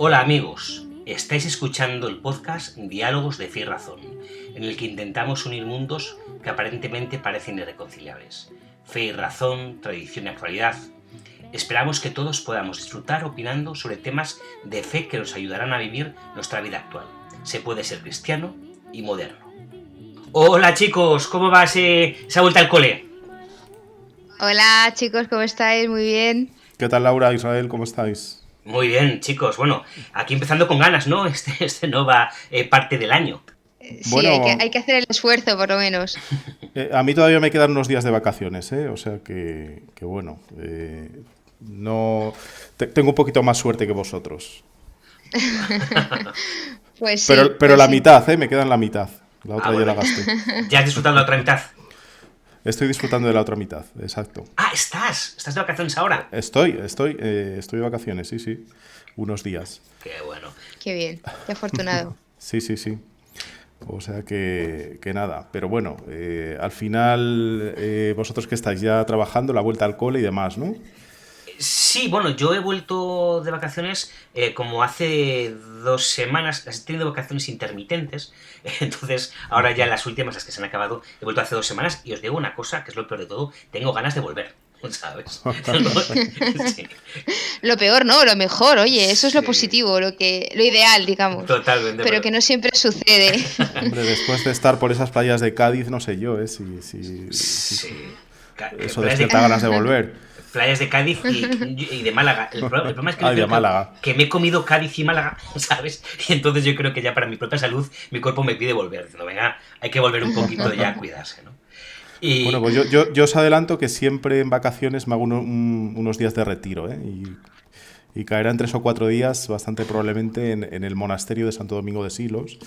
Hola amigos, estáis escuchando el podcast Diálogos de Fe y Razón, en el que intentamos unir mundos que aparentemente parecen irreconciliables. Fe y razón, tradición y actualidad. Esperamos que todos podamos disfrutar opinando sobre temas de fe que nos ayudarán a vivir nuestra vida actual. Se puede ser cristiano y moderno. Hola chicos, ¿cómo va esa vuelta al cole? Hola chicos, ¿cómo estáis? Muy bien. ¿Qué tal, Laura, Israel? ¿Cómo estáis? Muy bien, chicos. Bueno, aquí empezando con ganas, ¿no? Este nueva parte del año. Sí, hay que, Bueno, hay que hacer el esfuerzo por lo menos. a mí todavía me quedan unos días de vacaciones, ¿eh? O sea que bueno, no tengo un poquito más suerte que vosotros. Pues sí, Pero pues la sí. mitad, ¿eh? Me quedan la mitad. La Ah, otra ya bueno, la gasté. ya has disfrutado la otra mitad. Estoy disfrutando de la otra mitad, exacto. Ah, estás de vacaciones ahora. Estoy de vacaciones, sí, sí. Unos días. Qué bueno. Qué bien, qué afortunado. Sí, sí, sí. O sea que nada, pero bueno, al final vosotros que estáis ya trabajando, la vuelta al cole y demás, ¿no? Sí, bueno, yo he vuelto de vacaciones como hace 2 semanas. He tenido vacaciones intermitentes. Entonces, ahora ya las últimas, las que se han acabado, he vuelto hace 2 semanas. Y os digo una cosa, que es lo peor de todo, tengo ganas de volver, ¿sabes? Sí, Lo peor, ¿no? Lo mejor, oye, eso es lo sí, positivo, lo ideal, digamos. totalmente, Pero pero... que no siempre sucede. Hombre, después de estar por esas playas de Cádiz, no sé yo, si Sí. eso Playas de, despierta ganas de volver. playas de Cádiz y de Málaga. El problema es que Ay, yo de creo Málaga. que me he comido Cádiz y Málaga, ¿sabes? Y entonces yo creo que ya para mi propia salud mi cuerpo me pide volver. Diciendo, venga, hay que volver un poquito ya a cuidarse, ¿no? Bueno, Y... pues yo os adelanto que siempre en vacaciones me hago unos días de retiro, ¿eh? Y caerán 3 o 4 días, bastante probablemente, en el monasterio de Santo Domingo de Silos,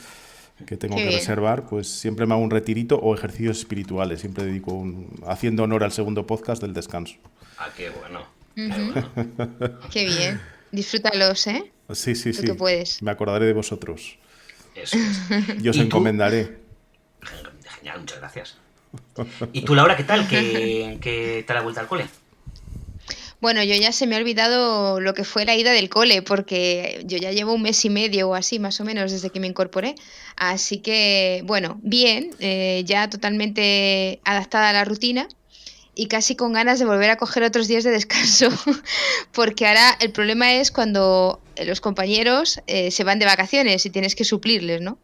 que tengo Qué que bien. reservar. Pues siempre me hago un retirito o ejercicios espirituales. Siempre dedico haciendo honor al segundo podcast del descanso. Ah, qué bueno, qué Ujú. bueno. Qué bien. Disfrútalos, ¿eh? Sí, sí, Tú que sí. puedes. Me acordaré de vosotros. Eso es. Y os ¿Y tú? encomendaré. Genial, muchas gracias. ¿Y tú, Laura, qué tal? ¿Qué tal la vuelta al cole? Bueno, yo ya se me ha olvidado lo que fue la ida del cole, porque yo ya llevo un mes y medio o así, más o menos, desde que me incorporé. Así que, bueno, bien, ya totalmente adaptada a la rutina y casi con ganas de volver a coger otros días de descanso, porque ahora el problema es cuando los compañeros se van de vacaciones y tienes que suplirles, ¿no?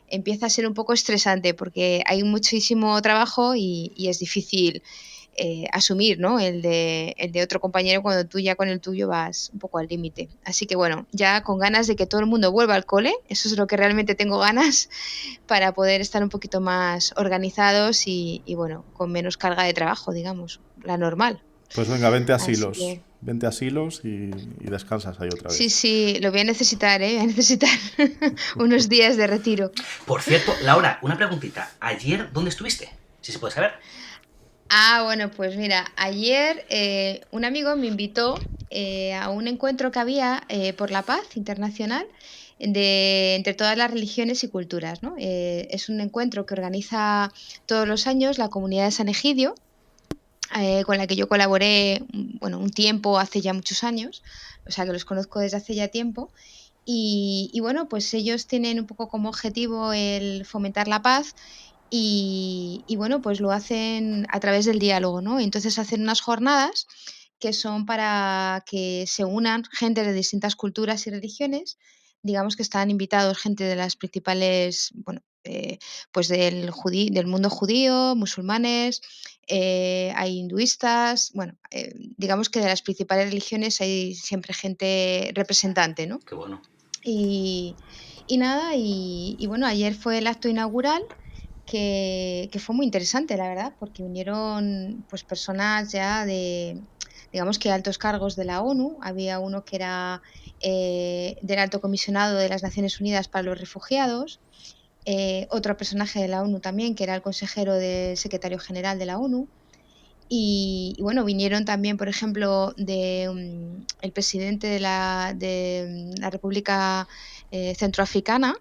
Empieza a ser un poco estresante porque hay muchísimo trabajo y es difícil asumir, ¿no? El de otro compañero cuando tú ya con el tuyo vas un poco al límite. Así que bueno, ya con ganas de que todo el mundo vuelva al cole, eso es lo que realmente tengo ganas para poder estar un poquito más organizados y bueno, con menos carga de trabajo, digamos, la normal. Pues venga, vente a Así Silos. que Vente a Silos y descansas ahí otra sí, vez. sí, lo voy a necesitar, ¿eh? Voy a necesitar unos días de retiro. Por cierto, Laura, una preguntita. ¿Ayer dónde estuviste? Si se puede saber. Bueno, pues mira, ayer un amigo me invitó a un encuentro que había por la paz internacional entre todas las religiones y culturas, ¿no? Es un encuentro que organiza todos los años la comunidad de San Egidio, con la que yo colaboré, bueno, un tiempo, hace ya muchos años, o sea que los conozco desde hace ya tiempo. Y bueno, pues ellos tienen un poco como objetivo el fomentar la paz y bueno, pues lo hacen a través del diálogo, ¿no? Entonces hacen unas jornadas que son para que se unan gente de distintas culturas y religiones. Digamos que están invitados gente de las principales, bueno, pues del mundo judío, musulmanes, hay hinduistas, bueno, digamos que de las principales religiones hay siempre gente representante, ¿no? Qué bueno. Y, y nada, y bueno, ayer fue el acto inaugural que fue muy interesante, la verdad, porque vinieron pues personas ya de, digamos que altos cargos de la ONU. Había uno que era del alto comisionado de las Naciones Unidas para los Refugiados, otro personaje de la ONU también, que era el consejero del secretario general de la ONU. Y bueno, vinieron también, por ejemplo, el presidente de la República Centroafricana,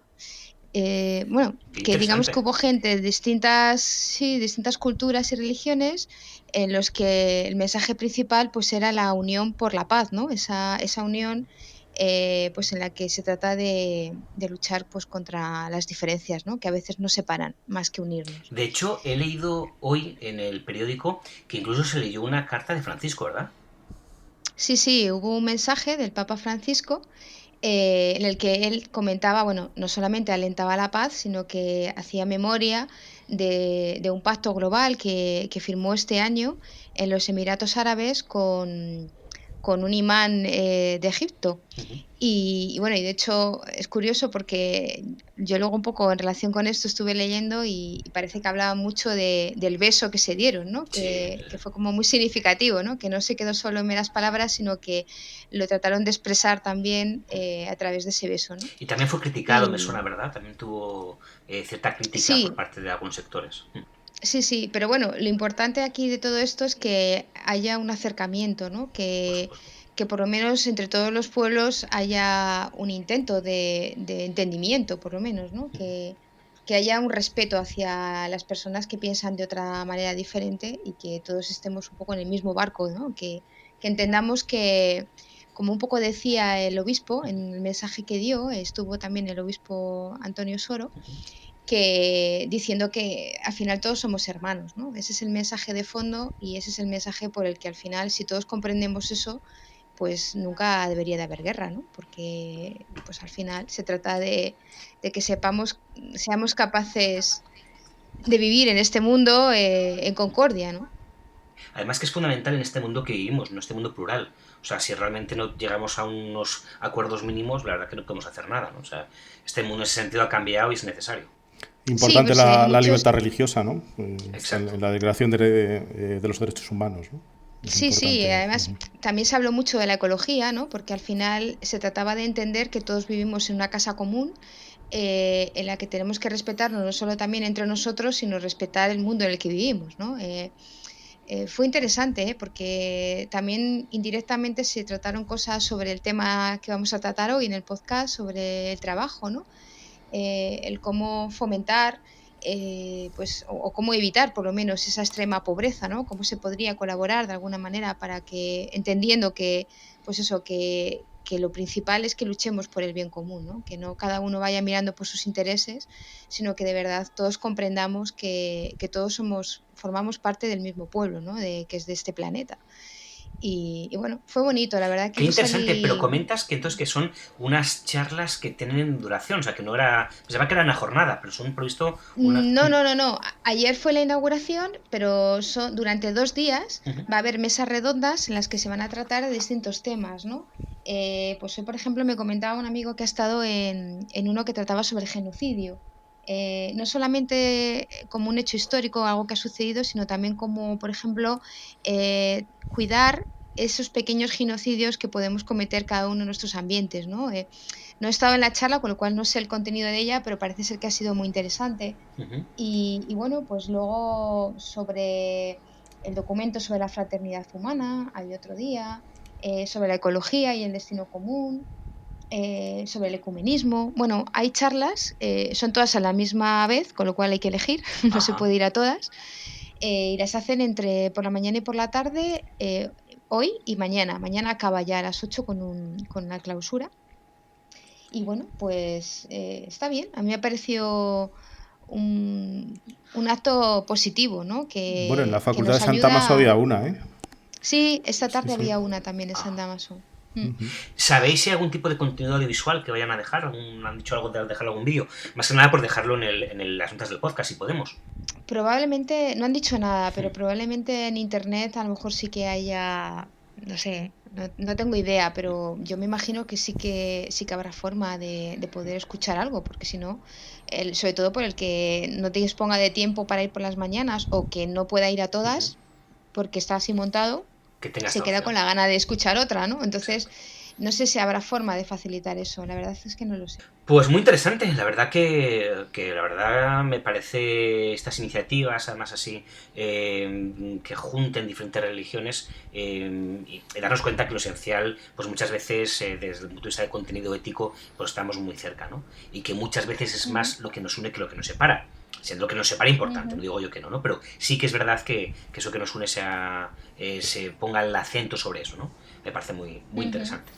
bueno, Qué que digamos que interesante. hubo gente de distintas, sí, distintas culturas y religiones en los que el mensaje principal pues era la unión por la paz, ¿no? Esa unión pues en la que se trata de luchar pues contra las diferencias, ¿no? Que a veces nos separan más que unirnos. De hecho, he leído hoy en el periódico que incluso se leyó una carta de Francisco, ¿verdad? Sí, sí, hubo un mensaje del Papa Francisco en el que él comentaba, bueno, no solamente alentaba la paz, sino que hacía memoria de un pacto global que firmó este año en los Emiratos Árabes con un imán de Egipto. Ujú. Y bueno, y de hecho es curioso porque yo luego un poco en relación con esto estuve leyendo y parece que hablaba mucho del beso que se dieron, ¿no? Sí. Que fue como muy significativo, ¿no? Que no se quedó solo en meras palabras, sino que lo trataron de expresar también a través de ese beso, ¿no? Y también fue criticado, me suena, Y ¿verdad? También tuvo cierta crítica por sí, parte de algunos sectores. sí, sí, pero bueno, lo importante aquí de todo esto es que haya un acercamiento, ¿no? Por supuesto. Que por lo menos entre todos los pueblos haya un intento de entendimiento, por lo menos, ¿no? Que haya un respeto hacia las personas que piensan de otra manera diferente y que todos estemos un poco en el mismo barco, ¿no? Que entendamos que, como un poco decía el obispo en el mensaje que dio, estuvo también el obispo Antonio Soro, que diciendo que al final todos somos hermanos, ¿no? Ese es el mensaje de fondo y ese es el mensaje por el que al final, si todos comprendemos eso, pues nunca debería de haber guerra, ¿no? Porque pues al final se trata de que seamos capaces de vivir en este mundo en concordia, ¿no? Además que es fundamental en este mundo que vivimos, en este mundo plural. O sea, si realmente no llegamos a unos acuerdos mínimos, la verdad que no podemos hacer nada, ¿no? O sea, este mundo en ese sentido ha cambiado y es necesario. Sí, Importante pues en la muchos. libertad religiosa, ¿no? Está Exacto. en la Declaración de los Derechos Humanos, ¿no? Es Sí, sí, importante. además también se habló mucho de la ecología, ¿no? Porque al final se trataba de entender que todos vivimos en una casa común en la que tenemos que respetarnos no solo también entre nosotros, sino respetar el mundo en el que vivimos, ¿no? Fue interesante, porque también indirectamente se trataron cosas sobre el tema que vamos a tratar hoy en el podcast, sobre el trabajo, ¿no? El cómo fomentar pues, o cómo evitar por lo menos esa extrema pobreza, ¿no? Cómo se podría colaborar de alguna manera para que, entendiendo que, pues eso, que lo principal es que luchemos por el bien común, ¿no? Que no cada uno vaya mirando por sus intereses, sino que de verdad todos comprendamos que todos formamos parte del mismo pueblo, ¿no? Que es de este planeta. Y bueno, fue bonito, la verdad que Qué yo interesante, pero salí. comentas que entonces que son unas charlas que tienen duración, o sea, que no era... Pensaba que era una jornada, pero son previsto una... No, no, no, no. Ayer fue la inauguración, pero durante 2 días Ujú. va a haber mesas redondas en las que se van a tratar distintos temas, ¿no? Pues hoy, por ejemplo, me comentaba un amigo que ha estado en uno que trataba sobre el genocidio. No solamente como un hecho histórico, algo que ha sucedido, sino también como, por ejemplo, cuidar esos pequeños genocidios que podemos cometer cada uno en nuestros ambientes, ¿no? No he estado en la charla, con lo cual no sé el contenido de ella, pero parece ser que ha sido muy interesante. Ujú. Y bueno, pues luego sobre el documento sobre la fraternidad humana, hay otro día, sobre la ecología y el destino común, sobre el ecumenismo. Bueno, hay charlas, son todas a la misma vez, con lo cual hay que elegir, no se Ajá. puede ir a todas, y las hacen entre por la mañana y por la tarde, hoy y mañana. Mañana acaba ya a las 8 con la clausura. Y bueno, pues está bien. A mí me ha parecido un acto positivo, ¿no? Bueno, en la Que Facultad de nos San Damaso había ayuda. una, ¿eh? Sí, esta Sí, tarde sí. había una también en San Ajá. Damaso. Mm. Ujú. ¿Sabéis si hay algún tipo de contenido audiovisual que vayan a dejar? ¿Han dicho algo de dejar algún vídeo? Más que nada por dejarlo las notas del podcast, si podemos. Probablemente, no han dicho nada, pero probablemente en internet a lo mejor sí que haya, no sé, no tengo idea, pero yo me imagino que sí que habrá forma de poder escuchar algo, porque si no, sobre todo por el que no te disponga de tiempo para ir por las mañanas o que no pueda ir a Ujú. todas porque está así montado, Que tenga se esta queda opción. con la gana de escuchar otra, ¿no? Entonces, Exacto. no sé si habrá forma de facilitar eso, la verdad es que no lo sé. Pues muy interesante, la verdad que la verdad me parece estas iniciativas, además así, que junten diferentes religiones y darnos cuenta que lo esencial, pues muchas veces desde el punto de vista de contenido ético, pues estamos muy cerca, ¿no? Y que muchas veces es Ujú, más lo que nos une que lo que nos separa. Siendo lo que nos separa importante, no ujú, digo yo que no, ¿no? Pero sí que es verdad que eso que nos une se ponga el acento sobre eso, ¿no? Me parece muy, muy ujú. interesante.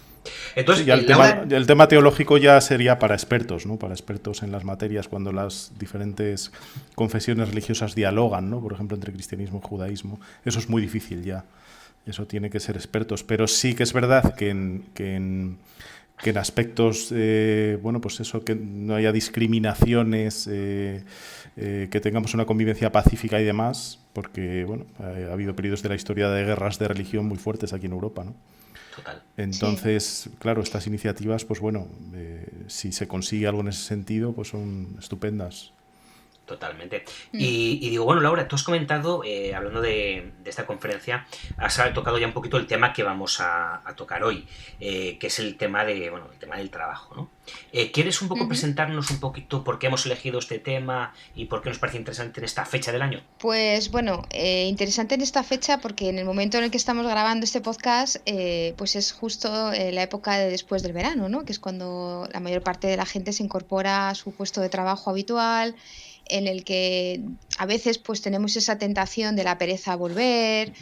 Entonces, Sí, ya Laura, el tema teológico ya sería para expertos, ¿no? Para expertos en las materias, cuando las diferentes confesiones religiosas dialogan, ¿no? Por ejemplo, entre cristianismo y judaísmo. Eso es muy difícil ya. Eso tiene que ser expertos. Pero sí que es verdad que en aspectos, bueno, pues eso, que no haya discriminaciones, que tengamos una convivencia pacífica y demás, porque, bueno, ha habido periodos de la historia de guerras de religión muy fuertes aquí en Europa, ¿no? total. Sí. Entonces, claro, estas iniciativas, pues bueno, si se consigue algo en ese sentido, pues son estupendas. Totalmente. Mm. Y digo, bueno, Laura, tú has comentado, hablando de esta conferencia, has tocado ya un poquito el tema que vamos a tocar hoy, que es el tema bueno, el tema del trabajo, ¿no? ¿Quieres un poco Ujú. presentarnos un poquito por qué hemos elegido este tema y por qué nos parece interesante en esta fecha del año? Pues bueno, interesante en esta fecha porque en el momento en el que estamos grabando este podcast, pues es justo la época de después del verano, ¿no? Que es cuando la mayor parte de la gente se incorpora a su puesto de trabajo habitual, en el que a veces pues tenemos esa tentación de la pereza a volver.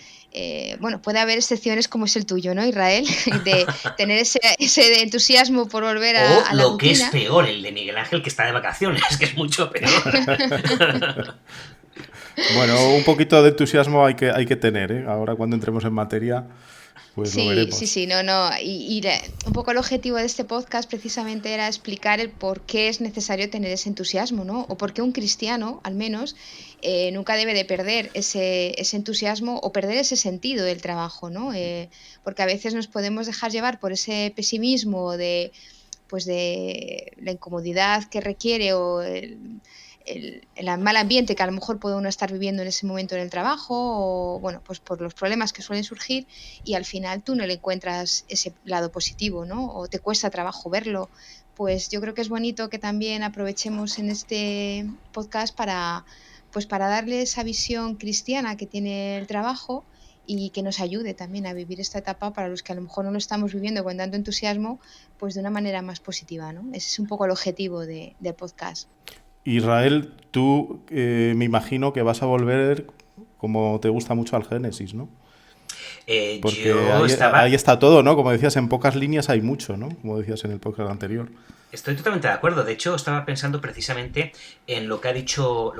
Bueno, puede haber excepciones como es el tuyo, ¿no, Israel? De tener ese entusiasmo por volver O a la lo que es rutina. peor, el de Miguel Ángel que está de vacaciones, que es mucho peor. Bueno, un poquito de entusiasmo hay que tener, ¿eh? Ahora cuando entremos en materia, pues lo Sí, sí, veremos. sí, no, no. Un poco el objetivo de este podcast precisamente era explicar el por qué es necesario tener ese entusiasmo, ¿no? O por qué un cristiano, al menos, nunca debe de perder ese entusiasmo o perder ese sentido del trabajo, ¿no? Porque a veces nos podemos dejar llevar por ese pesimismo pues de la incomodidad que requiere o el mal ambiente que a lo mejor puede uno estar viviendo en ese momento en el trabajo o, bueno, pues por los problemas que suelen surgir y al final tú no le encuentras ese lado positivo, ¿no? O te cuesta trabajo verlo. Pues yo creo que es bonito que también aprovechemos en este podcast pues para darle esa visión cristiana que tiene el trabajo y que nos ayude también a vivir esta etapa para los que a lo mejor no lo estamos viviendo con tanto entusiasmo, pues de una manera más positiva, ¿no? Ese es un poco el objetivo del podcast. Israel, tú me imagino que vas a volver como te gusta mucho al Génesis, ¿no? Porque Yo ahí estaba está todo, ¿no? Como decías, en pocas líneas hay mucho, ¿no? Como decías en el podcast anterior. Estoy totalmente de acuerdo. De hecho, estaba pensando precisamente en lo que ha dicho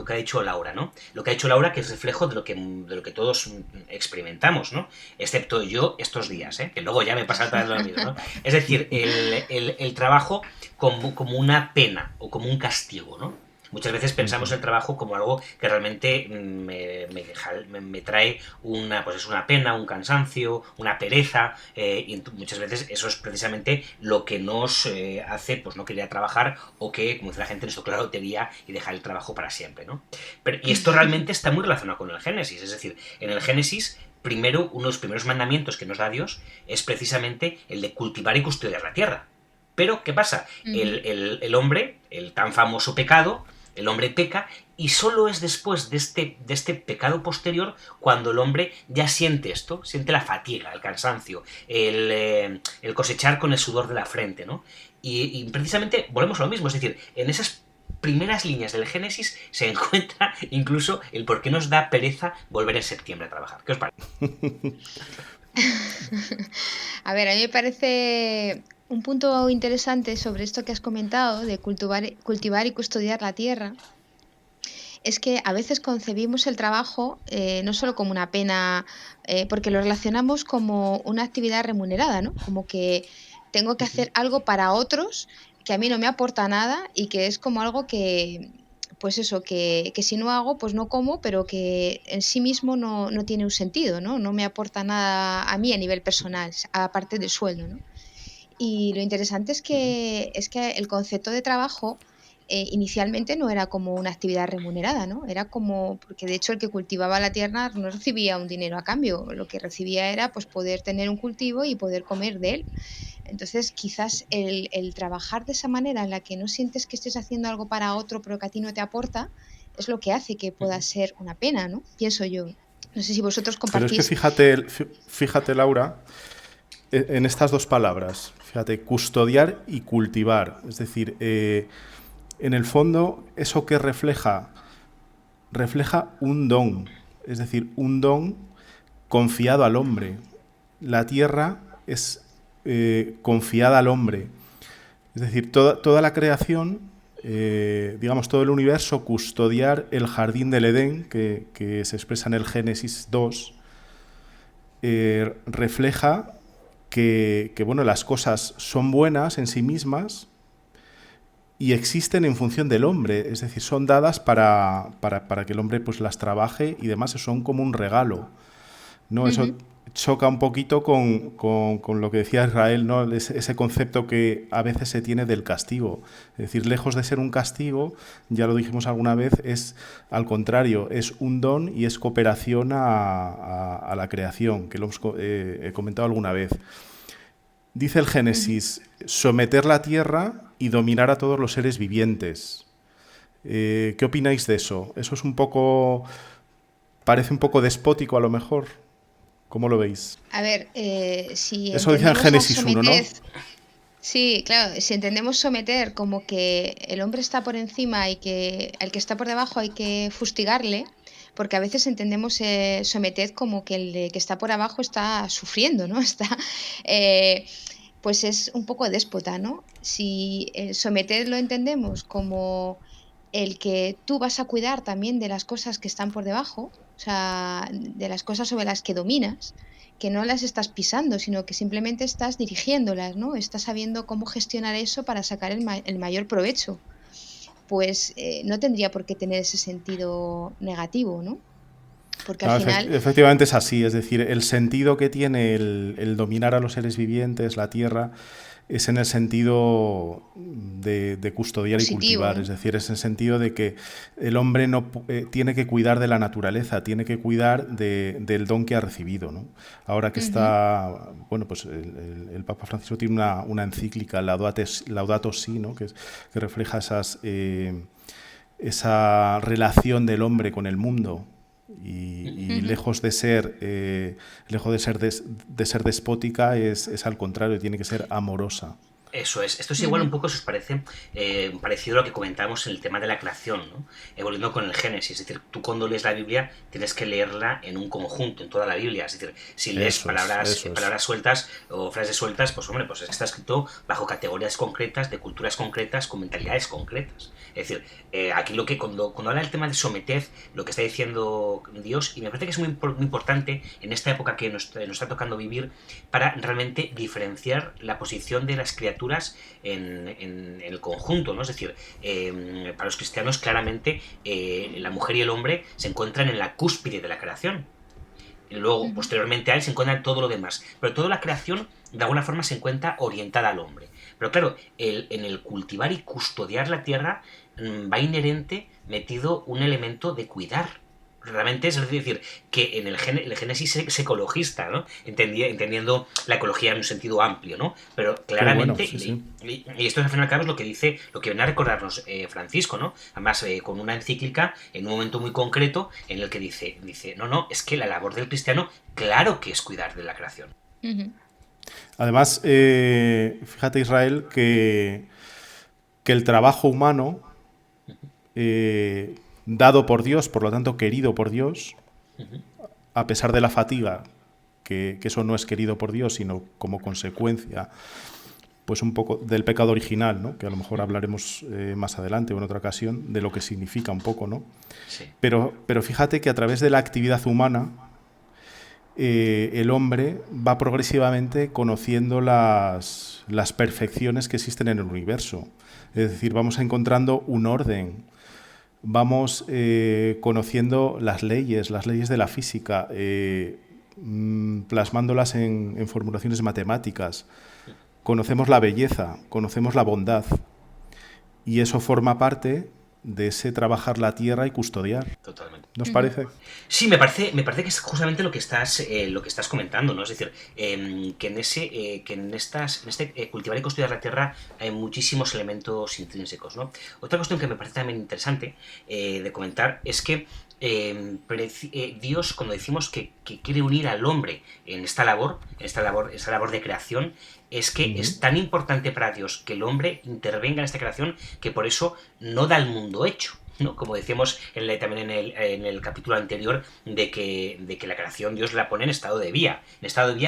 Laura, ¿no? Lo que ha dicho Laura, que es reflejo de lo que todos experimentamos, ¿no? Excepto yo estos días, ¿eh? Que luego ya me pasa otra vez lo mismo, ¿no? Es decir, el trabajo como una pena o como un castigo, ¿no? Muchas veces pensamos el trabajo como algo que realmente me trae pues es una pena, un cansancio, una pereza, y muchas veces eso es precisamente lo que nos hace pues no querer trabajar o que, como dice la gente, nos toca la lotería y dejar el trabajo para siempre, ¿no? Y esto realmente está muy relacionado con el Génesis, es decir, en el Génesis primero, uno de los primeros mandamientos que nos da Dios es precisamente el de cultivar y custodiar la tierra. Pero, ¿qué pasa? Ujú. El hombre, el tan famoso pecado, el hombre peca y solo es después de este pecado posterior cuando el hombre ya siente esto, siente la fatiga, el cansancio, el cosechar con el sudor de la frente, ¿no? Y precisamente volvemos a lo mismo, es decir, en esas primeras líneas del Génesis se encuentra incluso el por qué nos da pereza volver en septiembre a trabajar. ¿Qué os parece? A ver, a mí me parece un punto interesante sobre esto que has comentado de cultivar y custodiar la tierra. Es que a veces concebimos el trabajo no solo como una pena, porque lo relacionamos como una actividad remunerada, ¿no? Como que tengo que hacer algo para otros que a mí no me aporta nada y que es como algo que, pues eso, que si no hago, pues no como, pero que en sí mismo no tiene un sentido, ¿no? No me aporta nada a mí a nivel personal, aparte del sueldo, ¿no? Y lo interesante es que el concepto de trabajo inicialmente no era como una actividad remunerada, ¿no? Era como, porque de hecho el que cultivaba la tierra no recibía un dinero a cambio, lo que recibía era pues poder tener un cultivo y poder comer de él. Entonces quizás el trabajar de esa manera en la que no sientes que estés haciendo algo para otro pero que a ti no te aporta, es lo que hace que pueda ser una pena, ¿no? Pienso yo. No sé si vosotros Pero es que compartís. fíjate, Laura, en estas dos palabras, fíjate, custodiar y cultivar. Es decir, en el fondo, eso que refleja un don, es decir, un don confiado al hombre. La tierra es confiada al hombre. Es decir, toda la creación, digamos, todo el universo, custodiar el jardín del Edén, que se expresa en el Génesis 2, refleja que, bueno, las cosas son buenas en sí mismas y existen en función del hombre, es decir, son dadas para que el hombre pues las trabaje y demás, son como un regalo, ¿no? Eso choca un poquito con lo que decía Israel, ¿no? Ese concepto que a veces se tiene del castigo. Es decir, lejos de ser un castigo, ya lo dijimos alguna vez, es al contrario, es un don y es cooperación a la creación, que lo hemos he comentado alguna vez. Dice el Génesis, someter la tierra y dominar a todos los seres vivientes. ¿Qué opináis de eso? Eso es un poco... parece un poco despótico a lo mejor. ¿Cómo lo veis? A ver, si eso dice en Génesis 1, ¿no? Sí, claro, si entendemos someter como que el hombre está por encima y que el que está por debajo hay que fustigarle, porque a veces entendemos someter como que el que está por abajo está sufriendo, ¿no? Pues es un poco déspota, ¿no? Si someter lo entendemos como el que tú vas a cuidar también de las cosas que están por debajo, o sea, de las cosas sobre las que dominas, que no las estás pisando, sino que simplemente estás dirigiéndolas, ¿no? Estás sabiendo cómo gestionar eso para sacar el mayor provecho. Pues no tendría por qué tener ese sentido negativo, ¿no? Porque al final... Efectivamente es así, es decir, el sentido que tiene el dominar a los seres vivientes, la tierra, es en el sentido de custodiar positivo, y cultivar, es decir, es en el sentido de que el hombre no tiene que cuidar de la naturaleza, tiene que cuidar del don que ha recibido, ¿no? Ahora que está, bueno, pues el Papa Francisco tiene una encíclica, Laudato Si, ¿no? que refleja esa relación del hombre con el mundo. Y lejos de ser despótica es al contrario, tiene que ser amorosa. Eso es. Esto es igual un poco, si os parece, parecido a lo que comentamos en el tema de la creación, ¿no? Volviendo con el Génesis. Es decir, tú cuando lees la Biblia tienes que leerla en un conjunto, en toda la Biblia. Es decir, si lees palabras sueltas o frases sueltas, pues hombre, pues está escrito bajo categorías concretas, de culturas concretas, con mentalidades concretas. Es decir, aquí lo que cuando habla del tema de someter, lo que está diciendo Dios, y me parece que es muy importante en esta época que nos está tocando vivir, para realmente diferenciar la posición de las criaturas en el conjunto, ¿no? Es decir, para los cristianos claramente la mujer y el hombre se encuentran en la cúspide de la creación. Y luego, posteriormente a él, se encuentra todo lo demás. Pero toda la creación, de alguna forma, se encuentra orientada al hombre. Pero claro, en el cultivar y custodiar la tierra va inherente, metido un elemento de cuidar. Realmente es decir, que en el Génesis es ecologista, ¿no? Entendiendo la ecología en un sentido amplio, ¿no? Pero claramente, bueno, sí. Y esto al fin y al cabo es lo que dice, lo que viene a recordarnos Francisco, ¿no? Además, con una encíclica en un momento muy concreto en el que dice, no, es que la labor del cristiano, claro que es cuidar de la creación. Además, fíjate, Israel, que el trabajo humano... dado por Dios, por lo tanto querido por Dios, a pesar de la fatiga, que eso no es querido por Dios, sino como consecuencia, pues un poco del pecado original, ¿no? Que a lo mejor hablaremos más adelante o en otra ocasión de lo que significa un poco, ¿no? Sí. Pero fíjate que a través de la actividad humana el hombre va progresivamente conociendo las perfecciones que existen en el universo. Es decir, vamos encontrando un orden. Vamos conociendo las leyes de la física, plasmándolas en formulaciones matemáticas. Conocemos la belleza, conocemos la bondad. Y eso forma parte de ese trabajar la tierra y custodiar. Totalmente. ¿Nos parece? Sí, me parece que es justamente lo que estás comentando, ¿no? Es decir, que en este cultivar y custodiar la tierra hay muchísimos elementos intrínsecos, ¿no? Otra cuestión que me parece también interesante de comentar es que Dios, cuando decimos que quiere unir al hombre en esta labor de creación, es que es tan importante para Dios que el hombre intervenga en esta creación que por eso no da el mundo hecho. ¿no? Como decíamos también en el capítulo anterior, de que la creación Dios la pone en estado de vía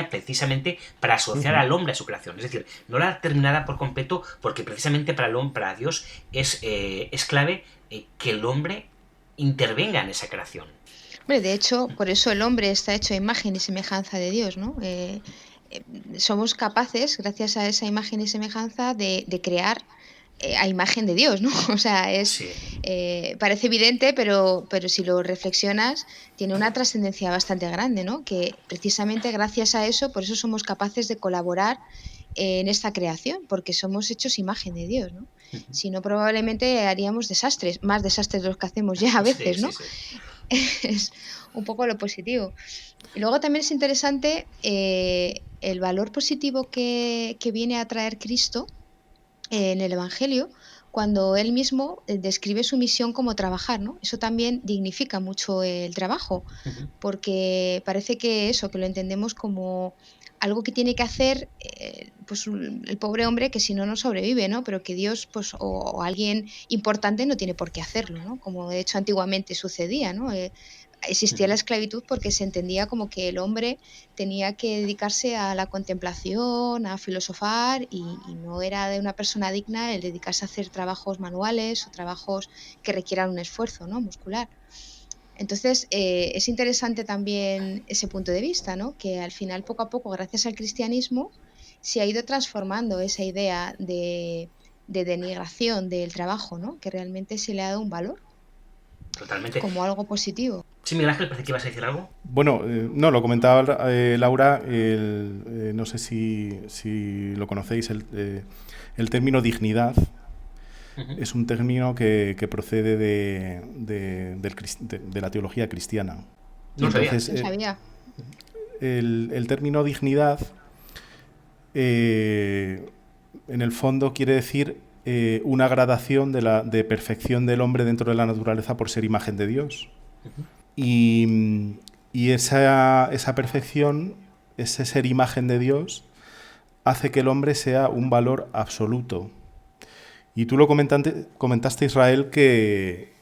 precisamente para asociar al hombre a su creación. Es decir, no la terminada por completo, porque precisamente para Dios es clave que el hombre intervenga en esa creación. Hombre, de hecho, por eso el hombre está hecho a imagen y semejanza de Dios, ¿no? Somos capaces, gracias a esa imagen y semejanza, de crear a imagen de Dios, ¿no? O sea, Sí. parece evidente, pero si lo reflexionas, tiene una trascendencia bastante grande, ¿no? Que precisamente gracias a eso, por eso somos capaces de colaborar en esta creación, porque somos hechos imagen de Dios, ¿no? Si no, probablemente haríamos desastres, más desastres de los que hacemos ya a veces, ¿no? Sí. Es un poco lo positivo. Y luego también es interesante el valor positivo que viene a traer Cristo en el Evangelio, cuando él mismo describe su misión como trabajar, ¿no? Eso también dignifica mucho el trabajo, porque parece que que lo entendemos como algo que tiene que hacer pues el pobre hombre, que si no, no sobrevive, ¿no? Pero que Dios pues o alguien importante no tiene por qué hacerlo, ¿no? Como de hecho antiguamente sucedía, ¿no? Existía la esclavitud porque se entendía como que el hombre tenía que dedicarse a la contemplación, a filosofar, y no era de una persona digna el dedicarse a hacer trabajos manuales o trabajos que requieran un esfuerzo, ¿no? Muscular. Entonces, es interesante también ese punto de vista, ¿no? Que al final, poco a poco, gracias al cristianismo, se ha ido transformando esa idea de denigración del trabajo, ¿no? Que realmente se le ha dado un valor. Totalmente. Como algo positivo. Sí, Miguel Ángel, parece que ibas a decir algo. Bueno, no, lo comentaba Laura, no sé si lo conocéis, el término dignidad. Es un término que procede de la teología cristiana. No Entonces, sabía. El término dignidad, en el fondo, quiere decir una gradación de perfección del hombre dentro de la naturaleza por ser imagen de Dios. Y esa perfección, ese ser imagen de Dios, hace que el hombre sea un valor absoluto. Y tú lo comentaste, Israel, que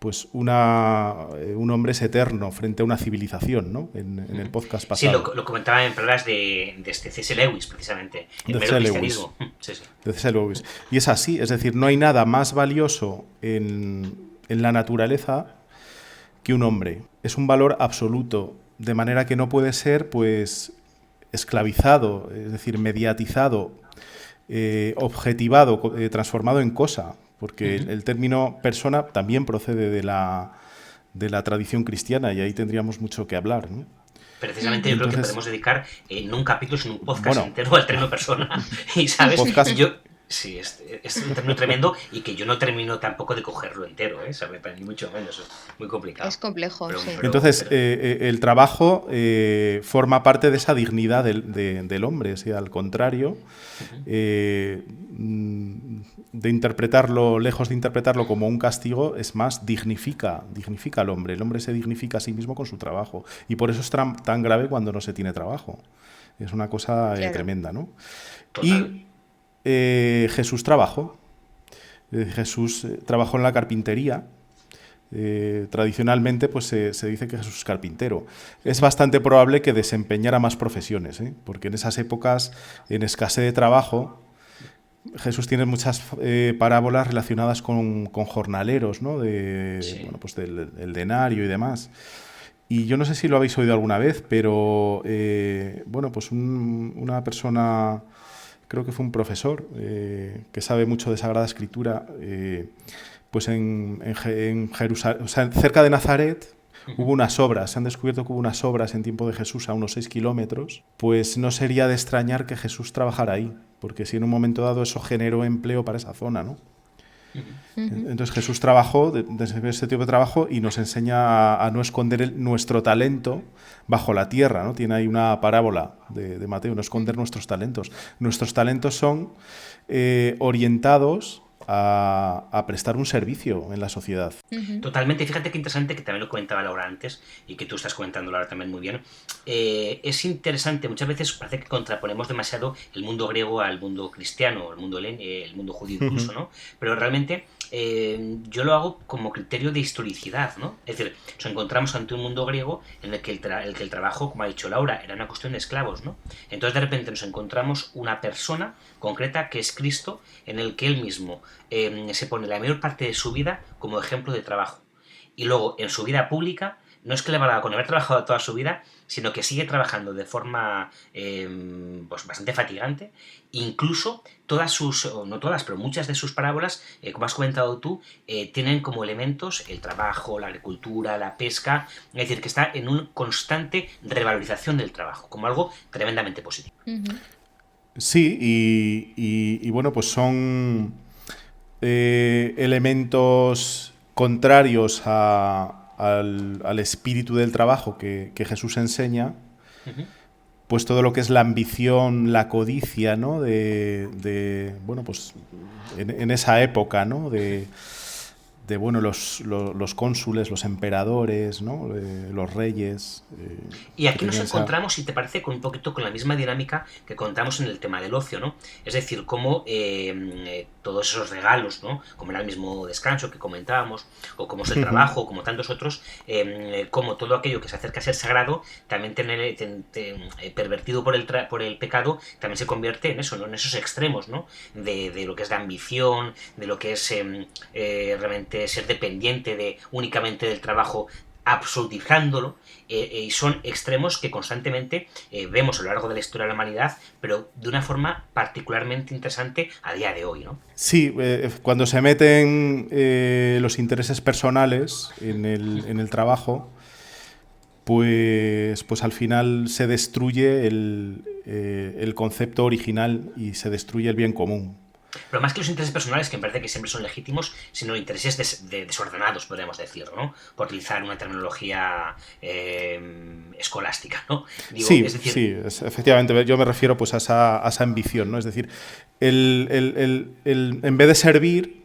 pues un hombre es eterno frente a una civilización, ¿no? En el podcast pasado. Sí, lo comentaba en palabras de C.S. Lewis, precisamente. El mero cristianismo. Sí. De C.S. Lewis. Y es así, es decir, no hay nada más valioso en la naturaleza que un hombre. Es un valor absoluto, de manera que no puede ser, pues, esclavizado, es decir, mediatizado, objetivado, transformado en cosa, porque el término persona también procede de la tradición cristiana, y ahí tendríamos mucho que hablar, ¿no? Precisamente yo creo que podemos dedicar no un capítulo, sino un podcast entero al término persona. Y sabes, sí, es un término tremendo y que yo no termino tampoco de cogerlo entero, ¿sabes? Ni mucho menos, es muy complicado. Es complejo, sí. Entonces, el trabajo forma parte de esa dignidad del hombre, o sea, al contrario, de interpretarlo, lejos de interpretarlo como un castigo, es más, dignifica al hombre. El hombre se dignifica a sí mismo con su trabajo, y por eso es tan grave cuando no se tiene trabajo. Es una cosa tremenda, ¿no? Total. Y Jesús trabajó. Jesús trabajó en la carpintería. Tradicionalmente pues se dice que Jesús es carpintero. Es bastante probable que desempeñara más profesiones, porque en esas épocas, en escasez de trabajo, Jesús tiene muchas parábolas relacionadas con jornaleros, ¿no? Bueno, pues del denario y demás. Y yo no sé si lo habéis oído alguna vez, pero bueno, pues una persona, creo que fue un profesor que sabe mucho de Sagrada Escritura, pues en Jerusalén, o sea, cerca de Nazaret, hubo unas obras, se han descubierto que hubo unas obras en tiempo de Jesús a unos 6 kilómetros, pues no sería de extrañar que Jesús trabajara ahí, porque si en un momento dado eso generó empleo para esa zona, ¿no? Entonces Jesús trabajó, desde ese tipo de trabajo, y nos enseña a no esconder nuestro talento bajo la tierra, ¿no? Tiene ahí una parábola de Mateo, no esconder nuestros talentos. Nuestros talentos son orientados a prestar un servicio en la sociedad. Totalmente. Fíjate qué interesante, que también lo comentaba Laura antes y que tú estás comentando ahora también muy bien. Es interesante, muchas veces parece que contraponemos demasiado el mundo griego al mundo cristiano, el mundo judío incluso, ¿no? Pero realmente yo lo hago como criterio de historicidad, ¿no? Es decir, nos encontramos ante un mundo griego en el que el trabajo, como ha dicho Laura, era una cuestión de esclavos, ¿no? Entonces de repente nos encontramos una persona concreta que es Cristo, en el que él mismo se pone la mayor parte de su vida como ejemplo de trabajo. Y luego en su vida pública no es que le valga con haber trabajado toda su vida, sino que sigue trabajando de forma pues bastante fatigante. Incluso todas sus, o no todas, pero muchas de sus parábolas, como has comentado tú, tienen como elementos el trabajo, la agricultura, la pesca, es decir, que está en una constante revalorización del trabajo, como algo tremendamente positivo. Ujú. Sí, y bueno, pues son elementos contrarios al espíritu del trabajo que Jesús enseña, Ujú. pues todo lo que es la ambición, la codicia, ¿no? Bueno, pues en esa época, ¿no? Bueno, los cónsules, los emperadores, ¿no? Los reyes. Y Que aquí nos tenían esa... encontramos, si te parece, con un poquito con la misma dinámica que contamos en el tema del ocio, ¿no? Es decir, cómo todos esos regalos, ¿no? Como era el mismo descanso que comentábamos, o como es el trabajo, o como tantos otros, como todo aquello que se acerca a ser sagrado, también pervertido por el pecado, también se convierte en eso, ¿no? En esos extremos, ¿no? De lo que es la ambición, de lo que es realmente ser dependiente únicamente del trabajo, absolutizándolo, y son extremos que constantemente vemos a lo largo de la historia de la humanidad, pero de una forma particularmente interesante a día de hoy, ¿no? Sí, cuando se meten los intereses personales en el trabajo, pues al final se destruye el concepto original y se destruye el bien común. Pero más que los intereses personales, que me parece que siempre son legítimos, sino intereses desordenados, podríamos decir, ¿no? Por utilizar una terminología escolástica, ¿no? Digo, Sí, es decir, sí, efectivamente. Yo me refiero pues a esa ambición, ¿no? Es decir, en vez de servir,